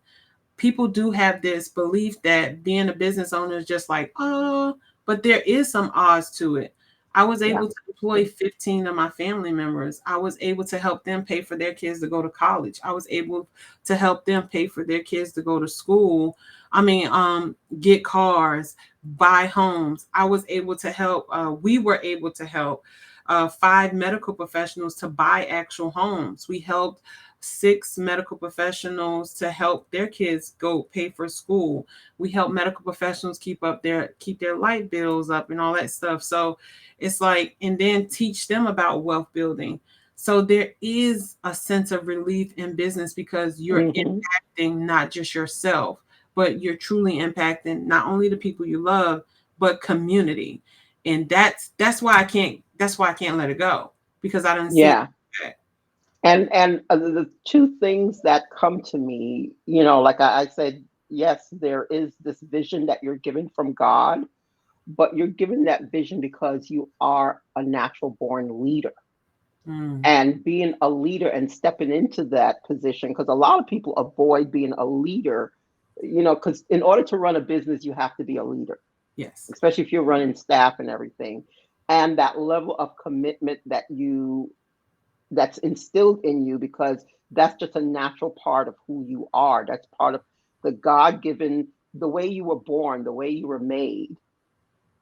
people do have this belief that being a business owner is just like, oh, but there is some odds to it. I was Yeah. able to employ 15 of my family members. I was able to help them pay for their kids to go to college. I was able to help them pay for their kids to go to school. I mean, get cars, buy homes. I was able to help, we were able to help 5 medical professionals to buy actual homes. We helped 6 medical professionals to help their kids go pay for school. We help medical professionals keep their light bills up and all that stuff. So it's like, and then teach them about wealth building. So there is a sense of relief in business because you're Mm-hmm. impacting not just yourself, but you're truly impacting not only the people you love, but community. And that's why I can't let it go, because I didn't see it. Yeah. And the two things that come to me, like I said, yes, there is this vision that you're given from God, but you're given that vision because you are a natural born leader. Mm, And being a leader and stepping into that position, because a lot of people avoid being a leader, because in order to run a business, you have to be a leader, yes. especially if you're running staff and everything. And that level of commitment that's instilled in you, because that's just a natural part of who you are. That's part of the God given, the way you were born, the way you were made.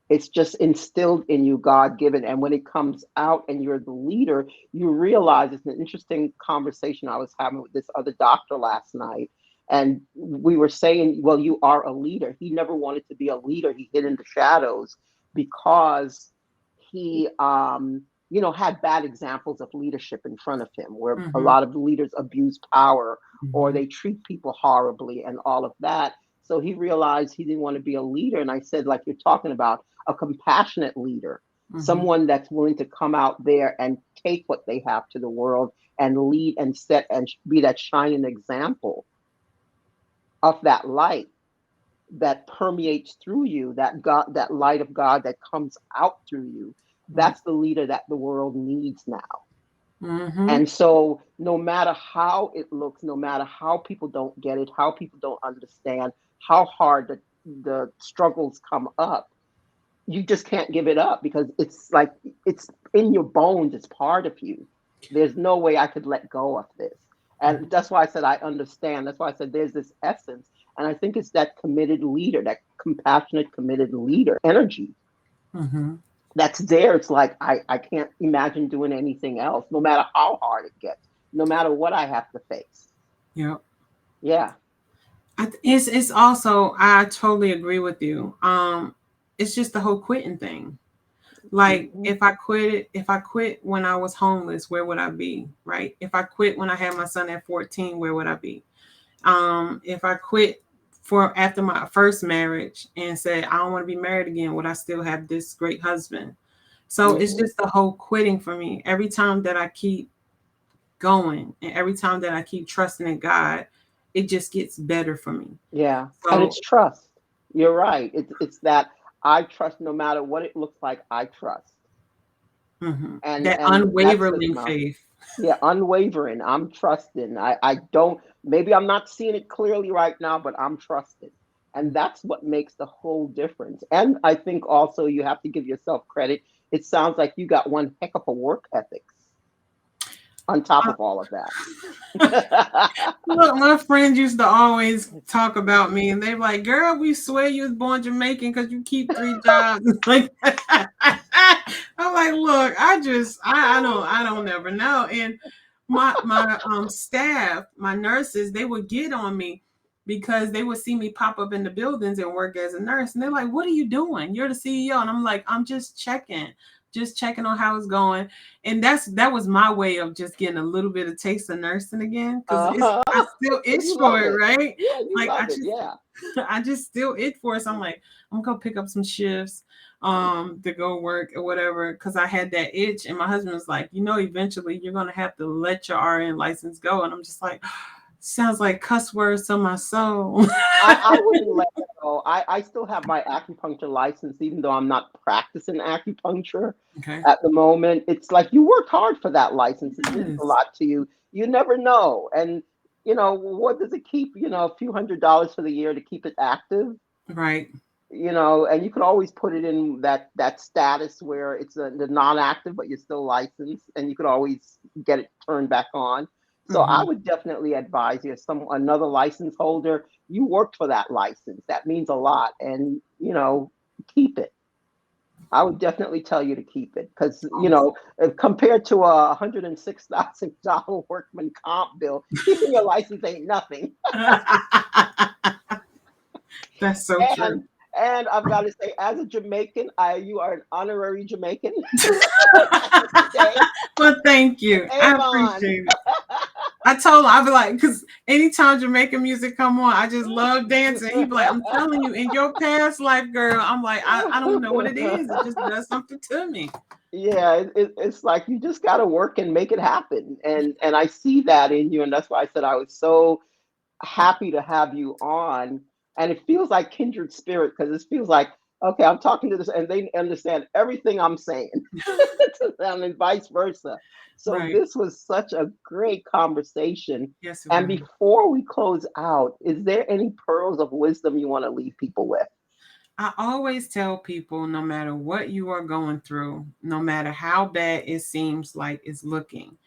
It's just instilled in you, God given. And when it comes out and you're the leader, you realize, it's an interesting conversation I was having with this other doctor last night. And we were saying, well, you are a leader. He never wanted to be a leader. He hid in the shadows because he, had bad examples of leadership in front of him, where a Mm-hmm. lot of leaders abuse power or Mm-hmm. they treat people horribly and all of that. So he realized he didn't want to be a leader. And I said, like you're talking about, a compassionate leader, Mm-hmm. someone that's willing to come out there and take what they have to the world and lead and set and be that shining example of that light that permeates through you, that God, that light of God that comes out through you. Right. That's the leader that the world needs now. Mm-hmm. And so, no matter how it looks, no matter how people don't get it, how people don't understand, how hard the struggles come up, you just can't give it up, because it's like it's in your bones, it's part of you. There's no way I could let go of this. And that's why I said I understand. That's why I said there's this essence. And I think it's that committed leader, that compassionate, committed leader energy. Mm-hmm. that's there. It's like I can't imagine doing anything else, no matter how hard it gets, no matter what I have to face. Yeah. Yeah. It's also, I totally agree with you. It's just the whole quitting thing. Like Hmm. if I quit when I was homeless, where would I be? Right? If I quit when I had my son at 14, where would I be? If I quit for after my first marriage and said I don't want to be married again, would I still have this great husband? So it's Hmm. just the whole quitting for me. Every time that I keep going and every time that I keep trusting in God, it just gets better for me. Yeah. And So it's trust. You're right. It's that I trust no matter what it looks like, I trust. that And that's the unwavering amount. faith. Yeah, unwavering. I'm trusting. I don't, maybe I'm not seeing it clearly right now, but I'm trusting. And that's what makes the whole difference. And I think also you have to give yourself credit. It sounds like you got one heck of a work ethics on top of all of that. Look, my friends used to always talk about me, and they're like, "Girl, we swear you was born Jamaican because you keep 3 jobs." Like, I'm like, "Look, I don't never know." And my staff, my nurses, they would get on me because they would see me pop up in the buildings and work as a nurse, and they're like, "What are you doing? You're the CEO," and I'm like, "I'm just checking on how it's going." And that was my way of just getting a little bit of taste of nursing again because it's Uh-huh. I still itch You for love it, it. right? Yeah, you Like love it. Yeah. I just still itch for it. So I'm like, I'm gonna pick up some shifts to go work or whatever because I had that itch and my husband was like, eventually you're gonna have to let your RN license go. And I'm just like, sounds like cuss words to my soul. I wouldn't let it go. I still have my acupuncture license, even though I'm not practicing acupuncture Okay. at the moment. It's like you worked hard for that license. It means a Yes. lot to you. You never know. And, what does it keep? A few $100s for the year to keep it active, Right. and you could always put it in that status where it's the non-active, but you're still licensed, and you could always get it turned back on. So I Hmm. would definitely advise you, some another license holder, you worked for that license. That means a lot, and keep it. I would definitely tell you to keep it because if compared to a $106,000 workman comp bill, keeping your license ain't nothing. That's so true. And and I've got to say, as a Jamaican, you are an honorary Jamaican today. Well, thank you. I Avon. appreciate it. I told him, I'd be like, because anytime Jamaican music come on, I just love dancing. He'd be like, I'm telling you, in your past life, girl, I'm like, I don't know what it is. It just does something to me. Yeah, it's like you just got to work and make it happen, and I see that in you, and that's why I said I was so happy to have you on. And it feels like kindred spirit because it feels like, okay, I'm talking to this and they understand everything I'm saying to them and vice versa. So Right. this was such a great conversation. Yes, it And was. before we close out, is there any pearls of wisdom you want to leave people with? I always tell people no matter what you are going through, no matter how bad it seems like it's looking,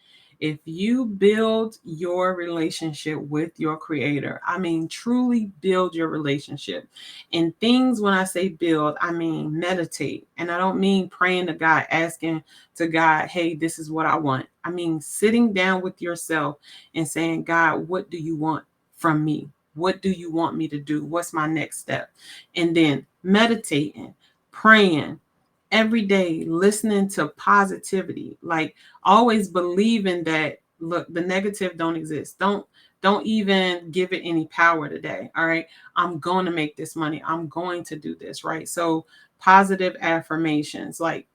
if you build your relationship with your creator, I mean, truly build your relationship. And things, when I say build, I mean meditate. And I don't mean praying to God, asking to God, hey, this is what I want. I mean, sitting down with yourself and saying, God, what do you want from me? What do you want me to do? What's my next step? And then meditating, praying every day, listening to positivity, like always believing that look, the negative don't exist. Don't even give it any power today. All right. I'm going to make this money. I'm going to do this. Right. So positive affirmations, like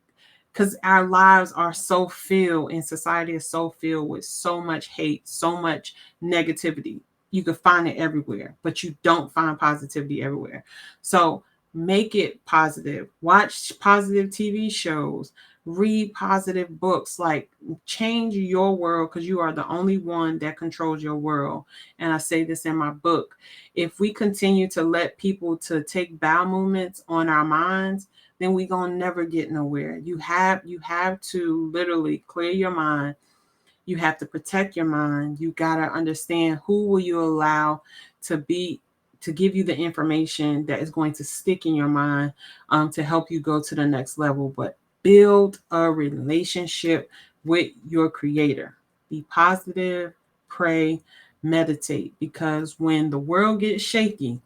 because our lives are so filled and society is so filled with so much hate, so much negativity. You can find it everywhere, but you don't find positivity everywhere. So make it positive. Watch positive TV shows, read positive books, like change your world because you are the only one that controls your world. And I say this in my book. If we continue to let people to take bowel movements on our minds, then we gonna never get nowhere. You have to literally clear your mind. You have to protect your mind. You gotta understand who will you allow to be to give you the information that is going to stick in your mind to help you go to the next level. But Build a relationship with your creator. Be positive, pray, meditate, because when the world gets shaky,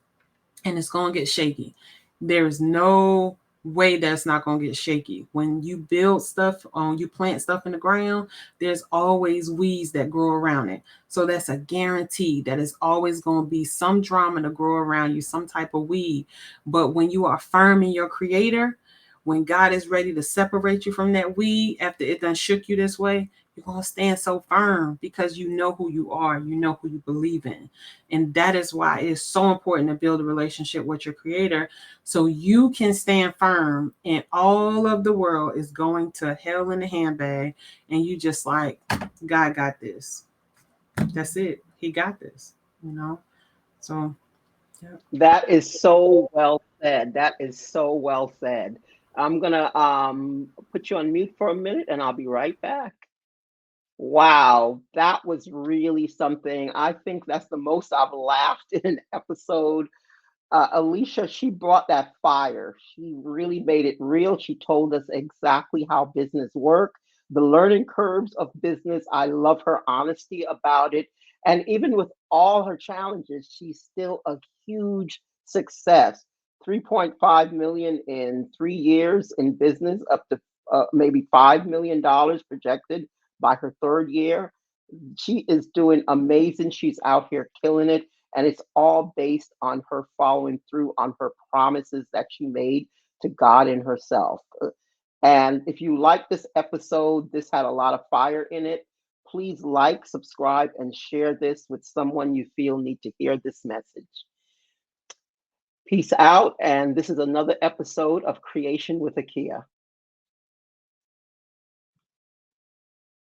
and it's going to get shaky, there's no way that's not going to get shaky. When you build stuff on, you plant stuff in the ground, there's always weeds that grow around it. So that's a guarantee that it's always going to be some drama to grow around you, some type of weed. But when you are firm in your creator, when God is ready to separate you from that weed after it done shook you this way, you're going to stand so firm because you know who you are, you know who you believe in. And that is why it's so important to build a relationship with your creator so you can stand firm and all of the world is going to hell in a handbag and you just like, God got this. That's it. He got this, you know? So, yeah. That is so well said. That is so well said. I'm gonna put you on mute for a minute and I'll be right back. Wow, that was really something. I think that's the most I've laughed in an episode. Alicia, she brought that fire. She really made it real. She told us exactly how business work, the learning curves of business. I love her honesty about it. And even with all her challenges, she's still a huge success. 3.5 million in 3 years in business, up to maybe $5 million projected by her third year. She is doing amazing. She's out here killing it. And it's all based on her following through on her promises that she made to God and herself. And if you like this episode, this had a lot of fire in it. Please like, subscribe, and share this with someone you feel need to hear this message. Peace out. And this is another episode of Creation with Akia.